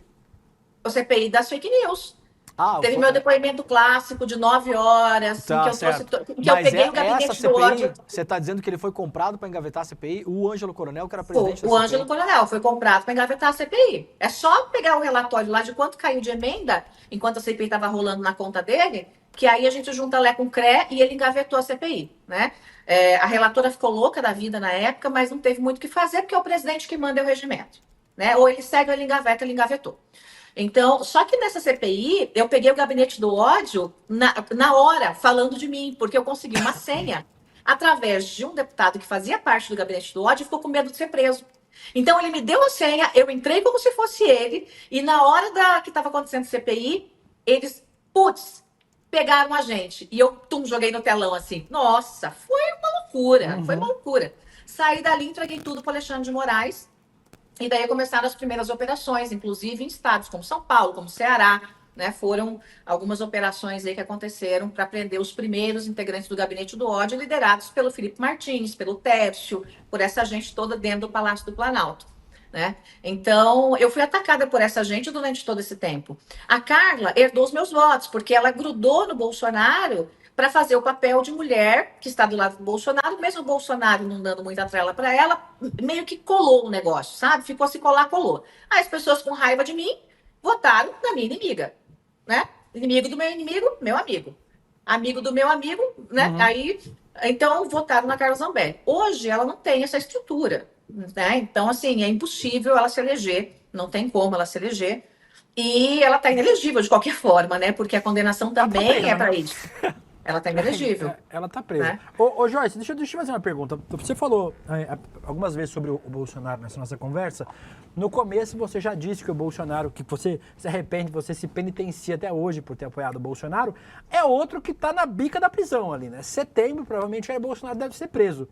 O CPI das fake news. Ah, Teve meu depoimento clássico de 9 horas, Tá, em que eu certo. trouxe, que eu peguei o essa gabinete do CPI, ódio. você está dizendo que ele foi comprado para engavetar a CPI? O Ângelo Coronel, que era presidente da O CPI. Ângelo Coronel foi comprado para engavetar a CPI. É só pegar o relatório lá de quanto caiu de emenda, enquanto a CPI estava rolando na conta dele, que aí a gente junta Lé com CRE e ele engavetou a CPI, né? A relatora ficou louca da vida na época, mas não teve muito o que fazer, porque é o presidente que manda o regimento, né? Ou ele segue ou ele engaveta, ele engavetou. Então, só que nessa CPI, eu peguei o gabinete do ódio na hora, falando de mim, porque eu consegui uma senha através de um deputado que fazia parte do gabinete do ódio e ficou com medo de ser preso. Então, ele me deu a senha, eu entrei como se fosse ele, e na hora que estava acontecendo a CPI, eles, pegaram a gente. E eu, joguei no telão assim. Nossa, foi uma loucura, foi uma loucura. Saí dali, entreguei tudo para Alexandre de Moraes, e daí começaram as primeiras operações, inclusive em estados como São Paulo, como Ceará, né? Foram algumas operações aí que aconteceram para prender os primeiros integrantes do Gabinete do Ódio, liderados pelo Felipe Martins, pelo Tércio, por essa gente toda dentro do Palácio do Planalto, né? Então, eu fui atacada por essa gente durante todo esse tempo. A Carla herdou os meus votos, porque ela grudou no Bolsonaro para fazer o papel de mulher que está do lado do Bolsonaro, mesmo o Bolsonaro não dando muita trela para ela, meio que colou o negócio, sabe? Ficou se colar, colou. Aí as pessoas com raiva de mim votaram na minha inimiga, né? Inimigo do meu inimigo, meu amigo. Amigo do meu amigo, né? Aí, então, votaram na Carla Zambelli. Hoje, ela não tem essa estrutura, né? Então, assim, é impossível ela se eleger, não tem como ela se eleger. E ela está inelegível de qualquer forma, né? Porque a condenação também é para isso. Ela está inelegível. Ela está presa. Né? Ô, Joyce, deixa eu fazer uma pergunta. Você falou algumas vezes sobre o Bolsonaro nessa nossa conversa. No começo você já disse que o Bolsonaro, que você se arrepende, você se penitencia até hoje por ter apoiado o Bolsonaro, é outro que está na bica da prisão ali, né? Setembro, provavelmente, o Bolsonaro deve ser preso.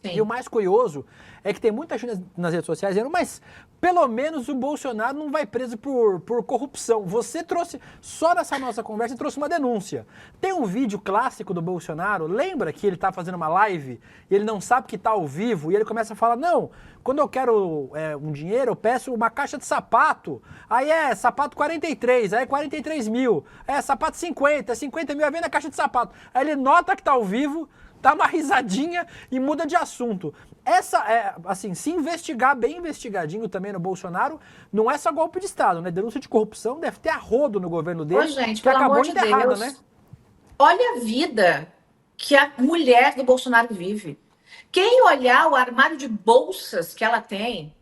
Sim. E o mais curioso é que tem muita gente nas redes sociais dizendo, mas pelo menos o Bolsonaro não vai preso por corrupção. Você trouxe, só nessa nossa conversa, trouxe uma denúncia. Tem um vídeo clássico do Bolsonaro, lembra que ele tá fazendo uma live e ele não sabe que tá ao vivo e ele começa a falar, não, quando eu quero um dinheiro eu peço uma caixa de sapato, aí sapato 43, aí 43 mil, sapato 50, 50 mil, aí vem na caixa de sapato. Aí ele nota que tá ao vivo, dá uma risadinha e muda de assunto. Assim, se investigar bem investigadinho também no Bolsonaro, não é só golpe de Estado, né? Denúncia de corrupção deve ter a rodo no governo dele, gente, que pelo acabou amor de enterrada, Deus, né? Olha a vida que a mulher do Bolsonaro vive. Quem olhar o armário de bolsas que ela tem,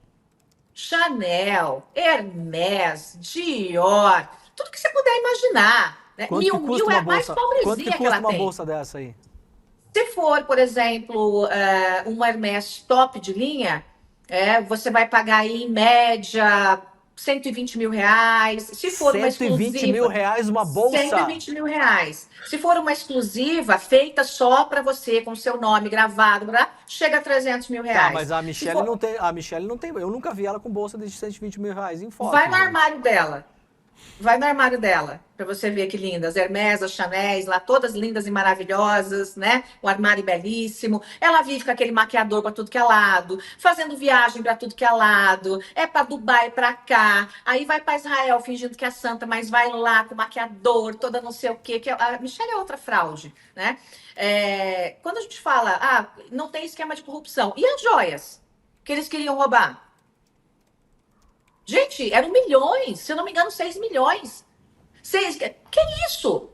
Chanel, Hermès, Dior, tudo que você puder imaginar, né? Quanto Mil que custa é uma a mais bolsa? pobrezinha Quanto que que custa ela uma tem. bolsa dessa aí? Se for, por exemplo, uma Hermès top de linha, você vai pagar aí, em média, 120 mil reais. Se for uma exclusiva... 120 mil reais uma bolsa? 120 mil reais. Se for uma exclusiva, feita só para você, com seu nome gravado, chega a 300 mil reais. Tá, mas a Michelle não tem... A Michelle não tem... Eu nunca vi ela com bolsa de 120 mil reais em foto. Vai no armário dela. Vai no armário dela, para você ver que lindas. Hermès, as Chanéis, lá todas lindas e maravilhosas, né? O armário belíssimo. Ela vive com aquele maquiador para tudo que é lado, fazendo viagem para tudo que é lado. É para Dubai, para cá. Aí vai para Israel fingindo que é santa, mas vai lá com o maquiador, toda não sei o quê. A Michelle é outra fraude, né? Quando a gente fala, não tem esquema de corrupção. E as joias que eles queriam roubar? Gente, eram milhões, se eu não me engano, 6 milhões. Que isso?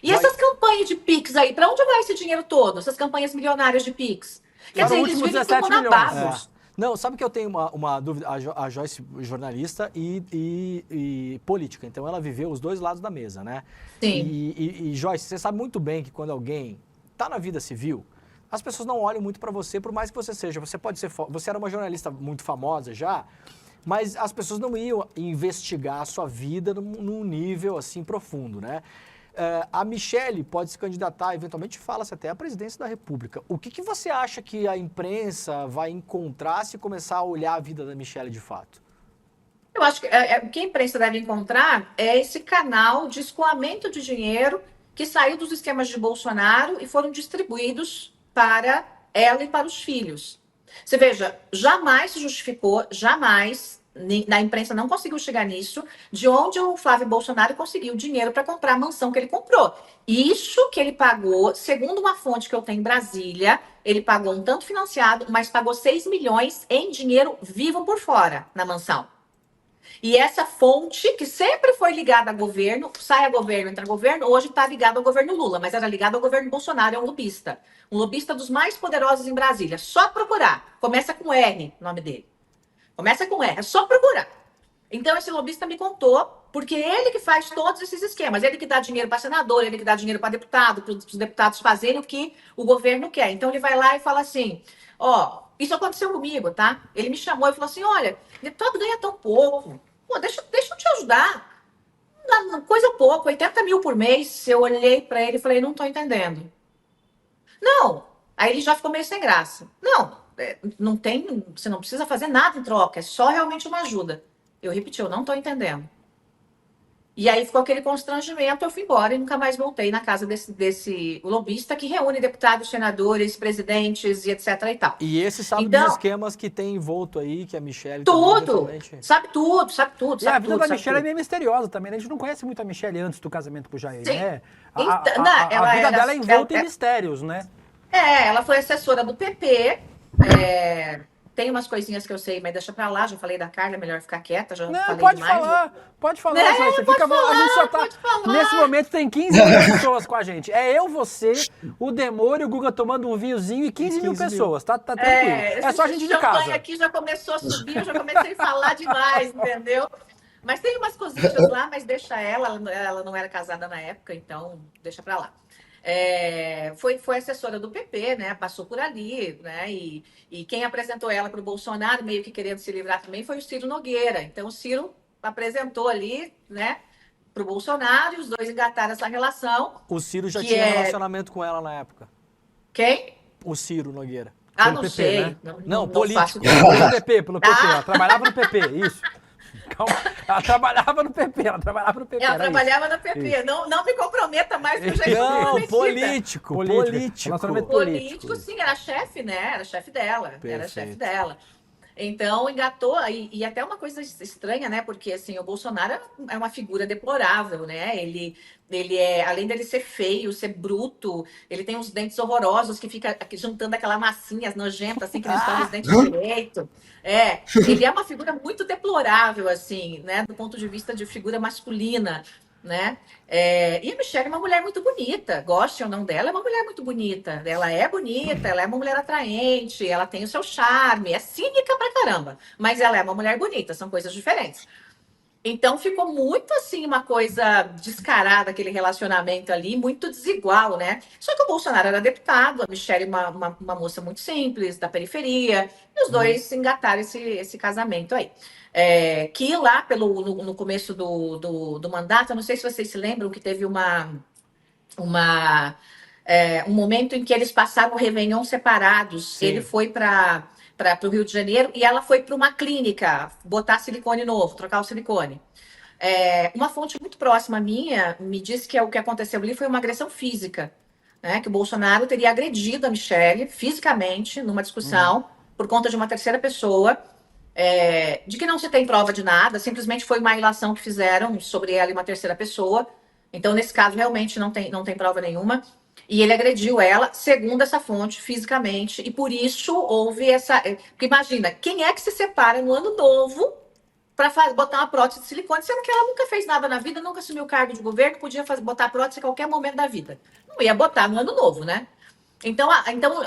E essas campanhas de Pix aí, para onde vai esse dinheiro todo? Essas campanhas milionárias de Pix? Quer dizer, eles vivem como nabados. Não, sabe que eu tenho uma dúvida? A Joyce, jornalista e política, então ela viveu os dois lados da mesa, né? Sim. E Joyce, você sabe muito bem que quando alguém tá na vida civil, as pessoas não olham muito para você, por mais que você seja. Você era uma jornalista muito famosa já, mas as pessoas não iam investigar a sua vida num nível assim profundo, né? A Michelle pode se candidatar, eventualmente fala-se até à presidência da República. O que você acha que a imprensa vai encontrar se começar a olhar a vida da Michelle de fato? Eu acho que o que a imprensa deve encontrar é esse canal de escoamento de dinheiro que saiu dos esquemas de Bolsonaro e foram distribuídos para ela e para os filhos. Você veja, jamais se justificou, jamais, na imprensa não conseguiu chegar nisso, de onde o Flávio Bolsonaro conseguiu dinheiro para comprar a mansão que ele comprou. Isso que ele pagou, segundo uma fonte que eu tenho em Brasília, ele pagou um tanto financiado, mas pagou 6 milhões em dinheiro vivo por fora na mansão. E essa fonte, que sempre foi ligada a governo, sai a governo, entra a governo, hoje está ligado ao governo Lula, mas era ligado ao governo Bolsonaro, é um lobista. Um lobista dos mais poderosos em Brasília. Só procurar. Começa com R, o nome dele. Começa com R, é só procurar. Então, esse lobista me contou, porque ele que faz todos esses esquemas. Ele que dá dinheiro para senador, ele que dá dinheiro para deputado, para os deputados fazerem o que o governo quer. Então, ele vai lá e fala assim, ó, isso aconteceu comigo, tá? Ele me chamou e falou assim, olha, deputado ganha tão pouco. Pô, deixa eu te ajudar. Coisa pouco, 80 mil por mês. Eu olhei para ele e falei, não tô entendendo. Não. Aí ele já ficou meio sem graça. Não, não tem, você não precisa fazer nada em troca, é só realmente uma ajuda. Eu repeti, eu não tô entendendo. E aí ficou aquele constrangimento, eu fui embora e nunca mais voltei na casa desse lobista que reúne deputados, senadores, presidentes e etc e tal. E esse sabe Então, dos esquemas que tem envolto aí, que a Michelle... tudo, também, eventualmente- sabe tudo, sabe tudo. E a Sabe vida tudo, da sabe Michelle é tudo. meio misteriosa também, né? A gente não conhece muito a Michelle antes do casamento com o Jair, Sim. né? Então, não, A ela vida era- dela é envolta em ela- mistérios, né? Ela foi assessora do PP. Tem umas coisinhas que eu sei, mas deixa pra lá. Já falei da Carla, é melhor ficar quieta. Já Não, falei pode demais. falar, Né? Joyce. Pode A gente só tá. pode falar. Nesse momento tem 15 mil pessoas com a gente. É eu, você, o Demônio, o Guga tomando um vinhozinho e 15 mil pessoas. Tá tranquilo. É só a gente de champanhe casa. aqui já começou a subir, eu já comecei a falar demais, entendeu? Mas tem umas coisinhas lá, mas deixa ela não era casada na época, então deixa pra lá. Foi assessora do PP, né? Passou por ali, né? E quem apresentou ela para o Bolsonaro, meio que querendo se livrar também, foi o Ciro Nogueira. Então, o Ciro apresentou ali, né? Para o Bolsonaro, e os dois engataram essa relação. O Ciro já Que tinha é- relacionamento com ela na época. Quem? O Ciro Nogueira. Ah, Pelo não PP, sei. né? Não, faço político. ideia. Pelo PP. Ela trabalhava no PP, isso. Calma. Ela trabalhava no PP, Ela era trabalhava na PP. Não me comprometa mais, que eu já estou Não, comprometida. político. Relacionamento Político, sim, era chefe, né? Era chefe dela. Era Perfeito. chefe dela. Então, engatou, e até uma coisa estranha, né? Porque, assim, o Bolsonaro é uma figura deplorável, né? Ele além dele ser feio, ser bruto, ele tem uns dentes horrorosos que fica juntando aquela massinha nojenta, assim, que não estão nos dentes direito. Ele é uma figura muito deplorável, assim, né? Do ponto de vista de figura masculina, né? E a Michelle é uma mulher muito bonita, goste ou não dela, é uma mulher muito bonita. Ela é bonita, ela é uma mulher atraente, ela tem o seu charme, é cínica pra caramba, mas ela é uma mulher bonita, são coisas diferentes. Então ficou muito assim, uma coisa descarada, aquele relacionamento ali, muito desigual, né? Só que o Bolsonaro era deputado, a Michelle uma moça muito simples, da periferia, e os dois engataram esse casamento aí. Que lá no começo do mandato, eu não sei se vocês se lembram que teve um momento em que eles passaram o Réveillon separados. Sim. Ele foi para o Rio de Janeiro e ela foi para uma clínica botar silicone novo, trocar o silicone. Uma fonte muito próxima minha me disse que o que aconteceu ali foi uma agressão física, né? Que o Bolsonaro teria agredido a Michelle fisicamente numa discussão por conta de uma terceira pessoa. De que não se tem prova de nada, simplesmente foi uma ilação que fizeram sobre ela e uma terceira pessoa. Então, nesse caso, realmente não tem prova nenhuma. E ele agrediu ela, segundo essa fonte, fisicamente. E por isso houve essa... Porque imagina, quem é que se separa no ano novo para botar uma prótese de silicone, sendo que ela nunca fez nada na vida, nunca assumiu cargo de governo, podia botar prótese a qualquer momento da vida. Não ia botar no ano novo, né? Então,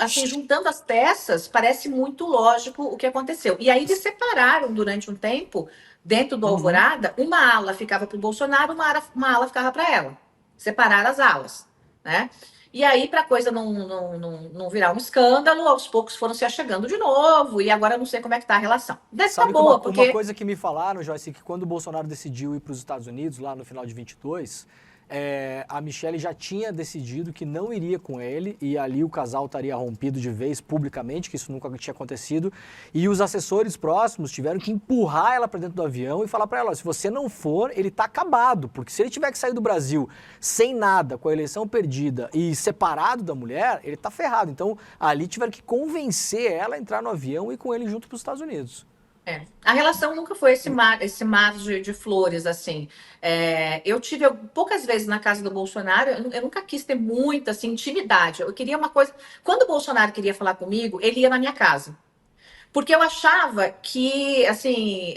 assim, juntando as peças, parece muito lógico o que aconteceu. E aí eles separaram durante um tempo, dentro do Alvorada, uma ala ficava para o Bolsonaro, uma ala ficava para ela. Separaram as alas, né? E aí, para a coisa não virar um escândalo, aos poucos foram se achegando de novo, e agora eu não sei como é que tá a relação. Deve estar Sabe que boa, uma porque... coisa que me falaram, Joyce, que quando o Bolsonaro decidiu ir para os Estados Unidos, lá no final de 22, a Michelle já tinha decidido que não iria com ele e ali o casal estaria rompido de vez publicamente, que isso nunca tinha acontecido. E os assessores próximos tiveram que empurrar ela para dentro do avião e falar para ela, ó, se você não for, ele tá acabado, porque se ele tiver que sair do Brasil sem nada, com a eleição perdida e separado da mulher, ele tá ferrado. Então ali tiveram que convencer ela a entrar no avião e ir com ele junto para os Estados Unidos. A relação nunca foi esse mar de flores, assim. Eu tive poucas vezes na casa do Bolsonaro, eu nunca quis ter muita, assim, intimidade. Eu queria uma coisa... Quando o Bolsonaro queria falar comigo, ele ia na minha casa. Porque eu achava que, assim,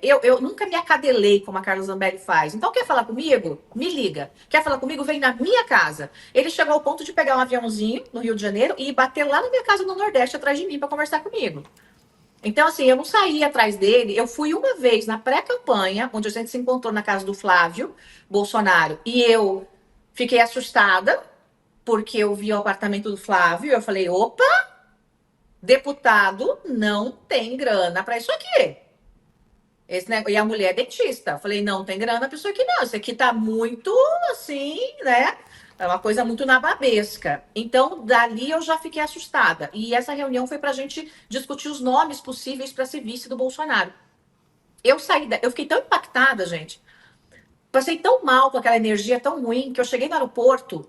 eu nunca me acadelei como a Carla Zambelli faz. Então, quer falar comigo? Me liga. Quer falar comigo? Vem na minha casa. Ele chegou ao ponto de pegar um aviãozinho no Rio de Janeiro e bater lá na minha casa no Nordeste, atrás de mim, para conversar comigo. Então, assim, eu não saí atrás dele. Eu fui uma vez na pré-campanha, onde a gente se encontrou na casa do Flávio Bolsonaro, e eu fiquei assustada, porque eu vi o apartamento do Flávio, e eu falei, opa, deputado não tem grana para isso aqui. E a mulher é dentista. Eu falei, não tem grana para isso aqui não, isso aqui tá muito, assim, né? É uma coisa muito nababesca. Então, dali eu já fiquei assustada. E essa reunião foi para a gente discutir os nomes possíveis para ser vice do Bolsonaro. Eu fiquei tão impactada, gente. Passei tão mal com aquela energia tão ruim que eu cheguei no aeroporto,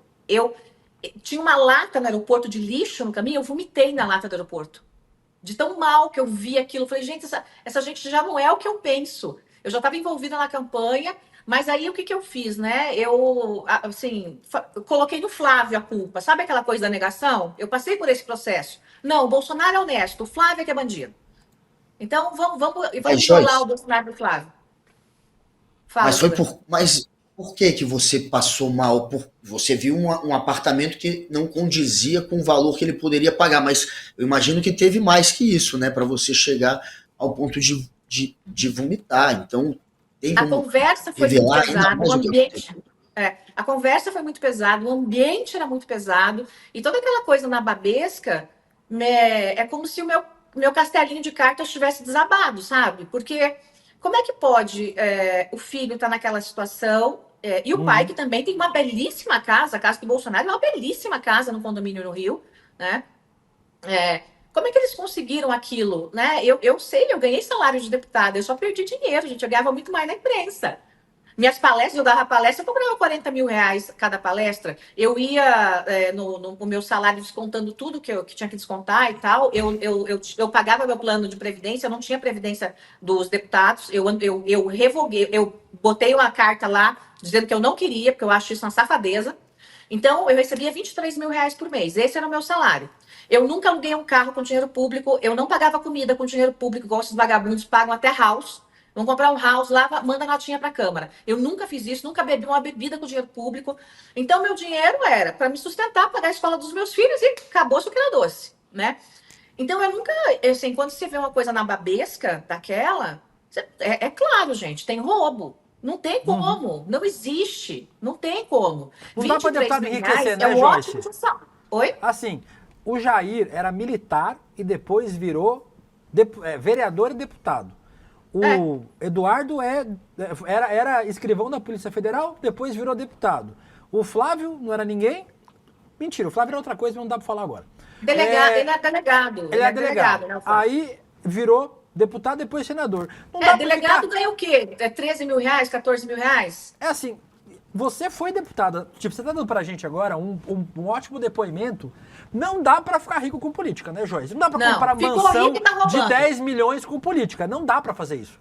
tinha uma lata no aeroporto de lixo no caminho, eu vomitei na lata do aeroporto. De tão mal que eu vi aquilo. Eu falei, gente, essa gente já não é o que eu penso. Eu já estava envolvida na campanha. Mas aí o que eu fiz, né? Eu, assim, coloquei no Flávio a culpa. Sabe aquela coisa da negação? Eu passei por esse processo. Não, o Bolsonaro é honesto, o Flávio é que é bandido. Então, vamos isolar o Bolsonaro do Flávio. Fala, mas por que você passou mal? Você viu um apartamento que não condizia com o valor que ele poderia pagar, mas eu imagino que teve mais que isso, né? Para você chegar ao ponto de vomitar. Então... A conversa foi muito pesada, o ambiente... a conversa foi muito pesada, o ambiente era muito pesado, e toda aquela coisa nababesca, é como se o meu castelinho de cartas tivesse desabado, sabe? Porque como é que pode o filho estar naquela situação, e o pai, que também tem uma belíssima casa, a casa do Bolsonaro é uma belíssima casa no condomínio no Rio, né? Como é que eles conseguiram aquilo, né? Eu sei, eu ganhei salário de deputada, eu só perdi dinheiro, gente, eu ganhava muito mais na imprensa. Minhas palestras, eu dava palestra, eu cobrava 40 mil reais cada palestra. Eu ia no meu salário descontando tudo que tinha que descontar e tal. Eu pagava meu plano de previdência, eu não tinha previdência dos deputados. Eu revoguei, eu botei uma carta lá dizendo que eu não queria, porque eu acho isso uma safadeza. Então, eu recebia 23 mil reais por mês. Esse era o meu salário. Eu nunca aluguei um carro com dinheiro público, eu não pagava comida com dinheiro público, igual esses vagabundos pagam até house. Vão comprar um house, lá, manda notinha para a Câmara. Eu nunca fiz isso, nunca bebi uma bebida com dinheiro público. Então, meu dinheiro era para me sustentar, pagar a escola dos meus filhos e acabou-se o que era doce, né? Então, eu nunca, assim, quando você vê uma coisa nababesca daquela, é claro, gente, tem roubo. Não tem como, não existe, não tem como. Não dá para deputado enriquecer, né, Joyce? Oi? Assim, o Jair era militar e depois virou vereador e deputado. O Eduardo era escrivão da Polícia Federal, depois virou deputado. O Flávio não era ninguém. Mentira, o Flávio era outra coisa, mas não dá para falar agora. Delegado, ele é delegado. Ele é delegado. Né, aí virou deputado, depois senador. Não dá delegado ganha o quê? 13 mil reais, 14 mil reais? É assim, você foi deputada, tipo, você tá dando pra gente agora um ótimo depoimento. Não dá pra ficar rico com política, né, Joyce? Não dá pra comprar mansão de 10 milhões com política. Não dá pra fazer isso.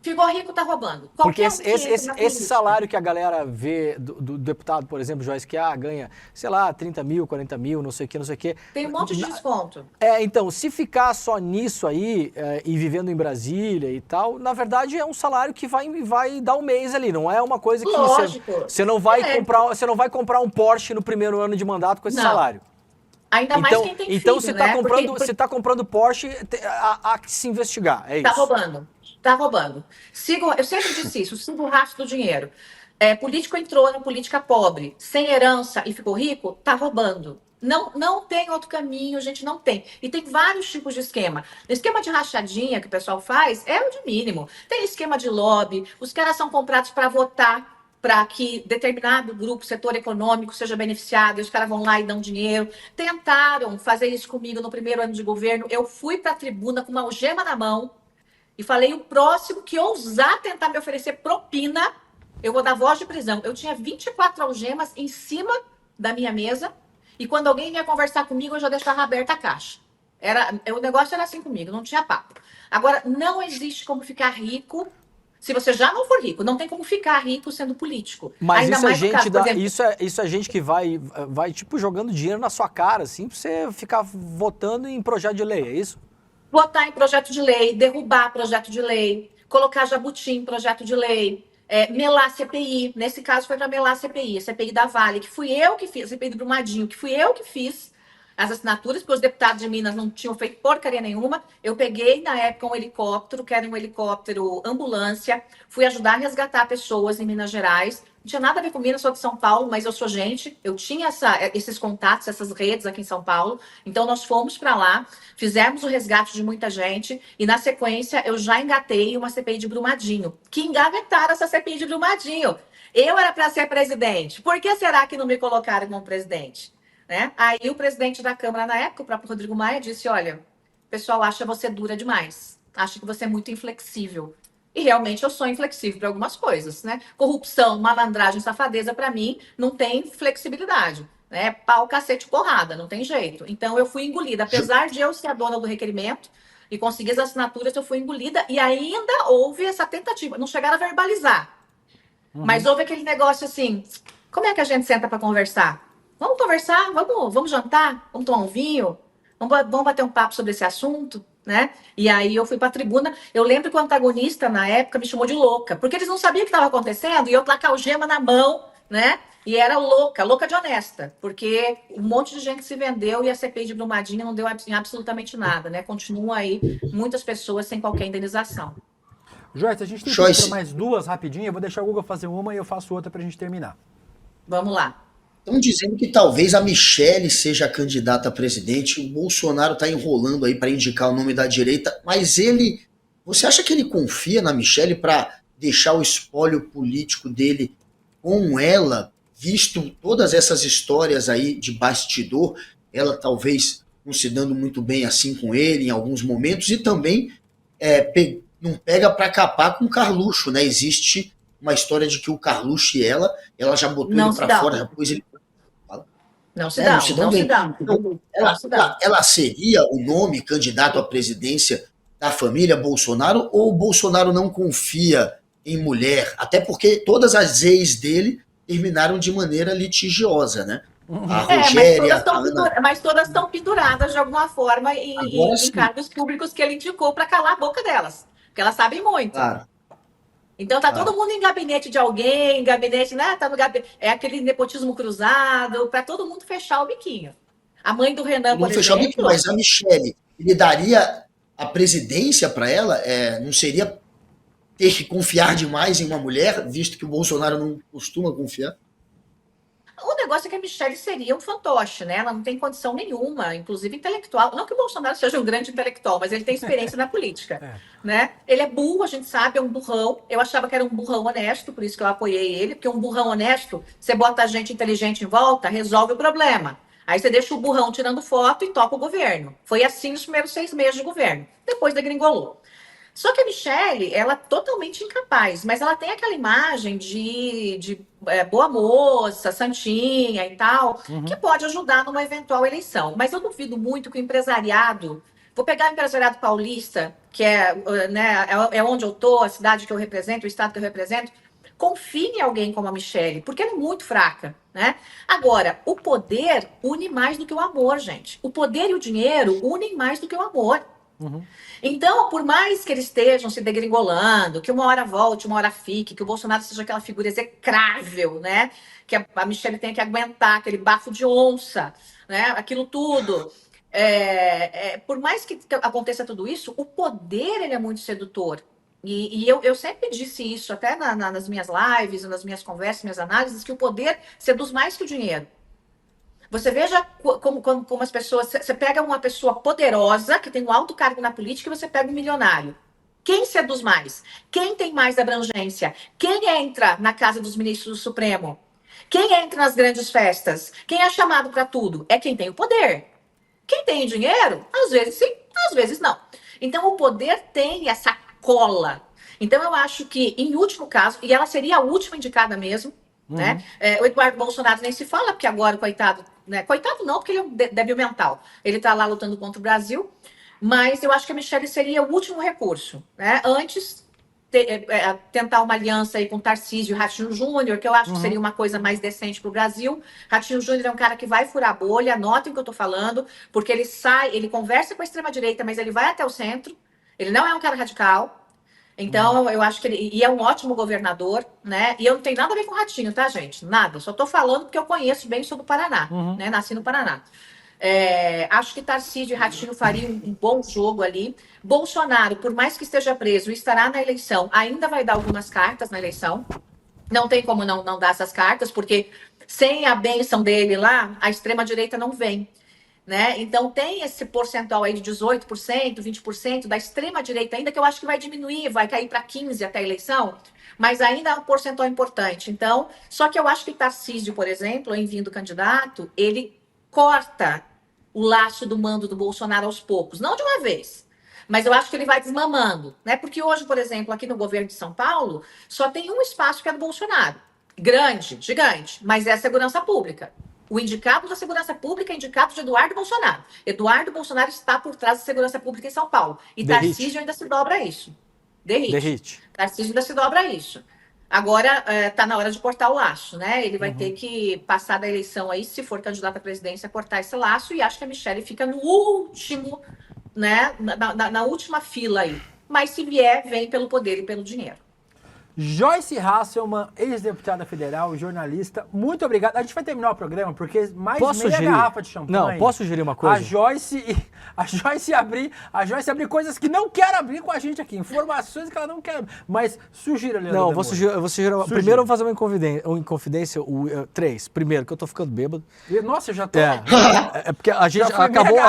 Ficou rico, tá roubando. Porque esse salário que a galera vê do deputado, por exemplo, Joyce, que ganha, sei lá, 30 mil, 40 mil, não sei o que. Tem um monte de desconto. Então, se ficar só nisso aí, e vivendo em Brasília e tal, na verdade é um salário que vai dar um mês ali, não é uma coisa que você não vai comprar um Porsche no primeiro ano de mandato com esse salário. Ainda mais quem tem filho, então você tá comprando Porsche, há que se investigar, é isso. Tá roubando. Eu sempre disse isso, siga o rastro do dinheiro. Político entrou na política pobre, sem herança e ficou rico, tá roubando. Não tem outro caminho, gente, não tem. E tem vários tipos de esquema. O esquema de rachadinha que o pessoal faz é o de mínimo. Tem esquema de lobby, os caras são comprados para votar. para que determinado grupo, setor econômico, seja beneficiado, e os caras vão lá e dão dinheiro. Tentaram fazer isso comigo no primeiro ano de governo. Eu fui para a tribuna com uma algema na mão e falei: o próximo que ousar tentar me oferecer propina, eu vou dar voz de prisão. Eu tinha 24 algemas em cima da minha mesa e quando alguém vinha conversar comigo, eu já deixava aberta a caixa. O negócio era assim comigo, não tinha papo. Agora, não existe como ficar rico se você já não for rico. Não tem como ficar rico sendo político. Mas Ainda isso é mais no gente caso, por exemplo, isso é gente que vai tipo jogando dinheiro na sua cara, assim, pra você ficar votando em projeto de lei, é isso? votar em projeto de lei, derrubar projeto de lei, colocar jabuti em projeto de lei, melar CPI. Nesse caso foi para melar a CPI da Vale, que fui eu que fiz, a CPI do Brumadinho, que fui eu que fiz as assinaturas, porque os deputados de Minas não tinham feito porcaria nenhuma. Eu peguei, na época, um helicóptero, que era um helicóptero ambulância, fui ajudar a resgatar pessoas em Minas Gerais. Não tinha nada a ver com Minas, sou de São Paulo, mas eu sou gente. Eu tinha esses contatos, essas redes aqui em São Paulo. Então, nós fomos para lá, fizemos o resgate de muita gente, e, na sequência, eu já engatei uma CPI de Brumadinho. Que engavetaram essa CPI de Brumadinho. Eu era para ser presidente. Por que será que não me colocaram como presidente? Né? Aí o presidente da Câmara, na época, o próprio Rodrigo Maia, disse: olha, o pessoal acha você dura demais, acha que você é muito inflexível. E realmente eu sou inflexível para algumas coisas, né? Corrupção, malandragem, safadeza, para mim, não tem flexibilidade. Né? Pau, cacete, porrada, não tem jeito. Então eu fui engolida. Apesar de eu ser a dona do requerimento e conseguir as assinaturas, eu fui engolida e ainda houve essa tentativa. Não chegaram a verbalizar. Mas houve aquele negócio assim: como é que a gente senta para conversar? Vamos conversar, vamos jantar, vamos tomar um vinho, vamos bater um papo sobre esse assunto, né? E aí eu fui para a tribuna. Eu lembro que o antagonista, na época, me chamou de louca, porque eles não sabiam o que estava acontecendo, e eu lá com a algema na mão, né? E era louca de honesta, porque um monte de gente se vendeu e a CPI de Brumadinho não deu absolutamente nada, né? Continuam aí muitas pessoas sem qualquer indenização. Joyce, a gente tem tempo para mais duas rapidinho. Eu vou deixar o Google fazer uma e eu faço outra para a gente terminar. Vamos lá. Estão dizendo que talvez a Michelle seja a candidata a presidente. O Bolsonaro está enrolando aí para indicar o nome da direita, mas você acha que ele confia na Michelle para deixar o espólio político dele com ela, visto todas essas histórias aí de bastidor, ela talvez não se dando muito bem assim com ele em alguns momentos, e também não pega para capar com o Carluxo, né? Existe uma história de que o Carluxo e ela já botou ele para fora, depois ele... Não se dá. Então, ela seria o nome candidato à presidência da família Bolsonaro, ou o Bolsonaro não confia em mulher? Até porque todas as ex dele terminaram de maneira litigiosa, né? A Rogéria, mas todas estão penduradas de alguma forma em cargos públicos que ele indicou para calar a boca delas, porque elas sabem muito. Claro. Então tá todo mundo em gabinete de alguém, gabinete, né? Tá no gabinete, é aquele nepotismo cruzado, para todo mundo fechar o biquinho. A mãe do Renan, por fechar o exemplo... biquinho, mas a Michelle, ele daria a presidência para ela? Não seria ter que confiar demais em uma mulher, visto que o Bolsonaro não costuma confiar? O negócio é que a Michelle seria um fantoche, né? Ela não tem condição nenhuma, inclusive intelectual. Não que o Bolsonaro seja um grande intelectual, mas ele tem experiência na política, né? Ele é burro, a gente sabe, é um burrão. Eu achava que era um burrão honesto, por isso que eu apoiei ele, porque um burrão honesto, você bota gente inteligente em volta, resolve o problema. Aí você deixa o burrão tirando foto e toca o governo. Foi assim nos primeiros 6 meses de governo. Depois degringolou. Só que a Michelle, ela é totalmente incapaz, mas ela tem aquela imagem de boa moça, santinha e tal, que pode ajudar numa eventual eleição. Mas eu duvido muito que o empresariado... Vou pegar o empresariado paulista, que é onde eu estou, a cidade que eu represento, o estado que eu represento, confie em alguém como a Michelle, porque ela é muito fraca, né? Agora, o poder une mais do que o amor, gente. O poder e o dinheiro unem mais do que o amor. Então, por mais que eles estejam se degringolando, que uma hora volte, uma hora fique, que o Bolsonaro seja aquela figura execrável, né? Que a Michelle tenha que aguentar aquele bafo de onça, né? Aquilo tudo. Por mais que aconteça tudo isso, o poder ele é muito sedutor. E eu sempre disse isso, até nas minhas lives, nas minhas conversas, minhas análises, que o poder seduz mais que o dinheiro. Você veja como as pessoas... Você pega uma pessoa poderosa, que tem um alto cargo na política, e você pega um milionário. Quem seduz mais? Quem tem mais abrangência? Quem entra na casa dos ministros do Supremo? Quem entra nas grandes festas? Quem é chamado para tudo? É quem tem o poder. Quem tem dinheiro, às vezes sim, às vezes não. Então, o poder tem essa cola. Então, eu acho que, em último caso, e ela seria a última indicada mesmo, né? O Eduardo Bolsonaro nem se fala, porque agora, coitado, né? Coitado não, porque ele é um débil mental. Ele está lá lutando contra o Brasil, mas eu acho que a Michelle seria o último recurso, né? Antes, tentar uma aliança aí com o Tarcísio e Ratinho Júnior, que eu acho que seria uma coisa mais decente para o Brasil. Ratinho Júnior é um cara que vai furar a bolha, anotem o que eu estou falando, porque ele sai, ele conversa com a extrema-direita, mas ele vai até o centro, ele não é um cara radical. Então, eu acho que ele... E é um ótimo governador, né? E eu não tenho nada a ver com o Ratinho, tá, gente? Nada. Só tô falando porque eu conheço bem, sou do Paraná, né? Nasci no Paraná. Acho que Tarcísio e Ratinho fariam um bom jogo ali. Bolsonaro, por mais que esteja preso, estará na eleição. Ainda vai dar algumas cartas na eleição. Não tem como não dar essas cartas, porque sem a bênção dele lá, a extrema-direita não vem. Né? Então tem esse percentual aí de 18%, 20% da extrema-direita ainda, que eu acho que vai diminuir, vai cair para 15% até a eleição, mas ainda é um percentual importante. Então, só que eu acho que Tarcísio, por exemplo, em vindo candidato, ele corta o laço do mando do Bolsonaro aos poucos, não de uma vez, mas eu acho que ele vai desmamando, né? Porque hoje, por exemplo, aqui no governo de São Paulo, só tem um espaço que é do Bolsonaro, grande, gigante, mas é a segurança pública. O indicado da segurança pública é indicado de Eduardo Bolsonaro. Eduardo Bolsonaro está por trás da segurança pública em São Paulo. E Tarcísio ainda se dobra a isso. Derrite. Tarcísio ainda se dobra a isso. Agora está na hora de cortar o laço, né? Ele vai ter que passar da eleição aí, se for candidato à presidência, cortar esse laço. E acho que a Michelle fica no último, né? Na última fila aí. Mas se vier, vem pelo poder e pelo dinheiro. Joyce Hasselman, ex-deputada federal, jornalista, muito obrigado. A gente vai terminar o programa porque mais meia garrafa de champanhe. Não, posso sugerir uma coisa? A Joyce abrir coisas que não quer abrir com a gente aqui, informações que ela não quer. Mas sugira, Leandro. Não, eu vou sugerir. Primeiro eu vou fazer uma inconfidência. 3. Primeiro, que eu tô ficando bêbado. Nossa, eu já tô. É porque a gente acabou.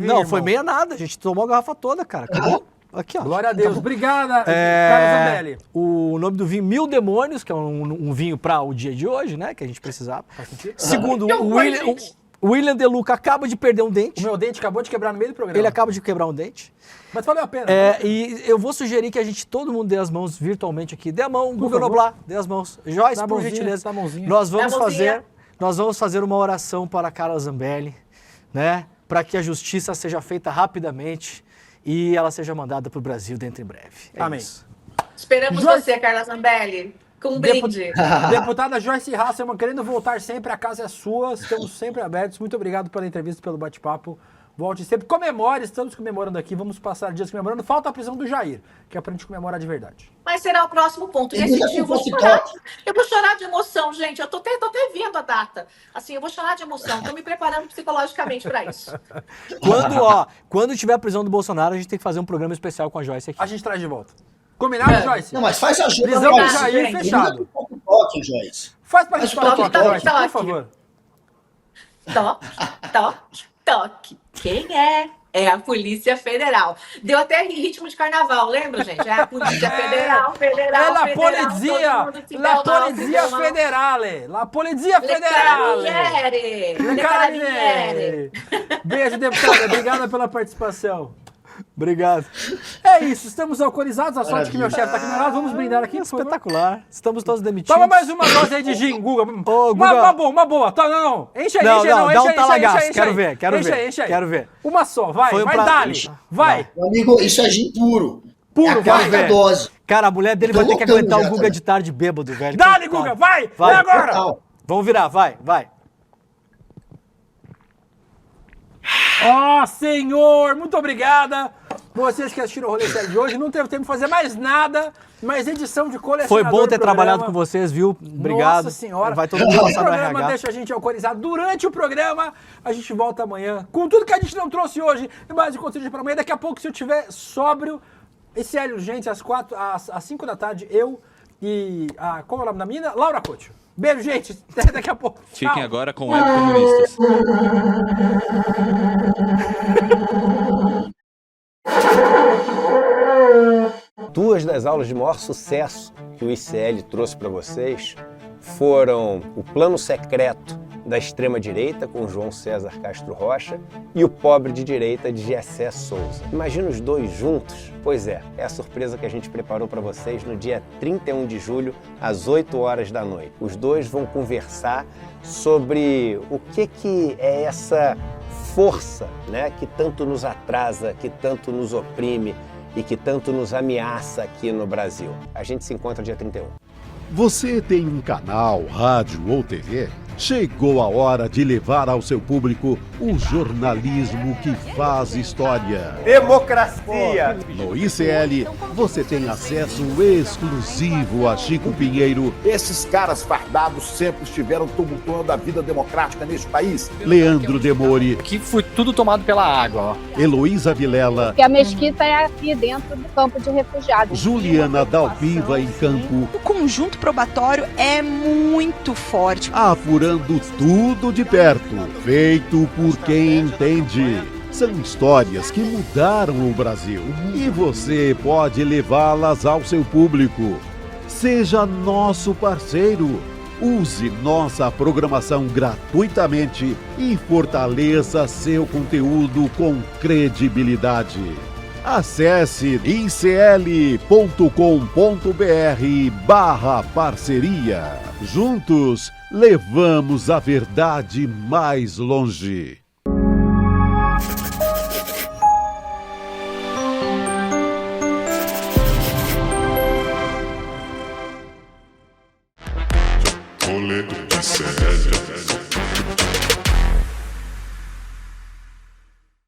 Não, foi meia nada. A gente tomou a garrafa toda, cara. Acabou. Aqui, ó. Glória a Deus. Obrigada, Carlos Zambelli. O nome do vinho, Mil Demônios, que é um vinho para o dia de hoje, né? Que a gente precisava. Segundo, o William De Luca acaba de perder um dente. O meu dente acabou de quebrar no meio do programa. Ele acaba de quebrar um dente. Mas valeu a pena. E eu vou sugerir que todo mundo dê as mãos virtualmente aqui. Dê a mão, Google Noblar, dê as mãos. Joyce, por gentileza. Nós vamos fazer uma oração para Carla Zambelli, né? Para que a justiça seja feita rapidamente e ela seja mandada para o Brasil dentro em breve. Amém. Isso. Esperamos você, Carla Zambelli, com um brinde. Deputada Joyce Hasselman, querendo voltar sempre, a casa é sua, estamos sempre abertos. Muito obrigado pela entrevista, pelo bate-papo. Volte sempre. Comemore, estamos comemorando aqui, vamos passar dias comemorando. Falta a prisão do Jair, que é pra gente comemorar de verdade. Mas será o próximo ponto. Esse dia eu vou chorar. Eu vou chorar de emoção, gente. Eu tô até vendo a data. Assim, eu vou chorar de emoção. Estou me preparando psicologicamente para isso. Quando tiver a prisão do Bolsonaro, a gente tem que fazer um programa especial com a Joyce aqui. A gente traz de volta. Combinado, Joyce? Não, mas faz ajuda. Prisão do Jair fechado. Toque, Joyce. Faz pra gente falar, Joyce, por favor. Toque. Quem é? É a Polícia Federal. Deu até ritmo de carnaval, lembra, gente? É a Polícia Federal. É la Polizia Federale. La Polizia Federale. Le Carabinieri. Beijo, deputada. Obrigada pela participação. Obrigado. É isso, estamos alcoolizados. A sorte que meu chefe tá aqui do meu lado. Vamos brindar aqui, espetacular. Estamos todos demitidos. Toma mais uma dose aí de gin, Guga. Guga. Uma boa. Não. Enche aí, dá um talagaço. Quero ver. Quero ver. Uma só, vai, dale. Vai. Meu amigo, isso é gin puro. Vai ver. Dose. Cara, a mulher dele vai ter que aguentar o Guga de tarde bêbado, velho. Dale, Guga, vai agora. Total. Vamos virar, vai. Ó, senhor, muito obrigada. Vocês que assistiram o Rolê Sério de hoje, não teve tempo de fazer mais nada, mas edição de colecionador. Foi bom ter trabalhado com vocês, viu? Obrigado. Nossa senhora. Vai todo mundo passar no RH. O programa deixa a gente alcoolizado durante o programa. A gente volta amanhã com tudo que a gente não trouxe hoje e mais de conteúdo para amanhã. Daqui a pouco, se eu tiver sóbrio e sério, gente, às 5 da tarde, eu e a... Como é o nome da mina? Laura Couto. Beijo, gente. Até daqui a pouco. Fiquem Tchau. agora com Web Comunistas. Duas das aulas de maior sucesso que o ICL trouxe para vocês foram o Plano Secreto da Extrema-Direita, com João César Castro Rocha, e o Pobre de Direita, de Gessé Souza. Imagina os dois juntos? Pois é a surpresa que a gente preparou para vocês no dia 31 de julho, às 8 horas da noite. Os dois vão conversar sobre o que é essa força, né, que tanto nos atrasa, que tanto nos oprime e que tanto nos ameaça aqui no Brasil. A gente se encontra dia 31. Você tem um canal, rádio ou TV? Chegou a hora de levar ao seu público o jornalismo que faz história. Democracia! No ICL, você tem acesso exclusivo a Chico Pinheiro, Esses caras fardados sempre estiveram tumultuando a vida democrática neste país. Leandro Demore, Aqui foi tudo tomado pela água, ó. Heloísa Vilela, Porque a mesquita é aqui dentro do campo de refugiados. Juliana Dalpiva em campo, O conjunto probatório é muito forte. apurando tudo de perto, feito por quem entende. São histórias que mudaram o Brasil e você pode levá-las ao seu público. Seja nosso parceiro. Use nossa programação gratuitamente e fortaleça seu conteúdo com credibilidade. Acesse icl.com.br/parceria. Juntos, levamos a verdade mais longe.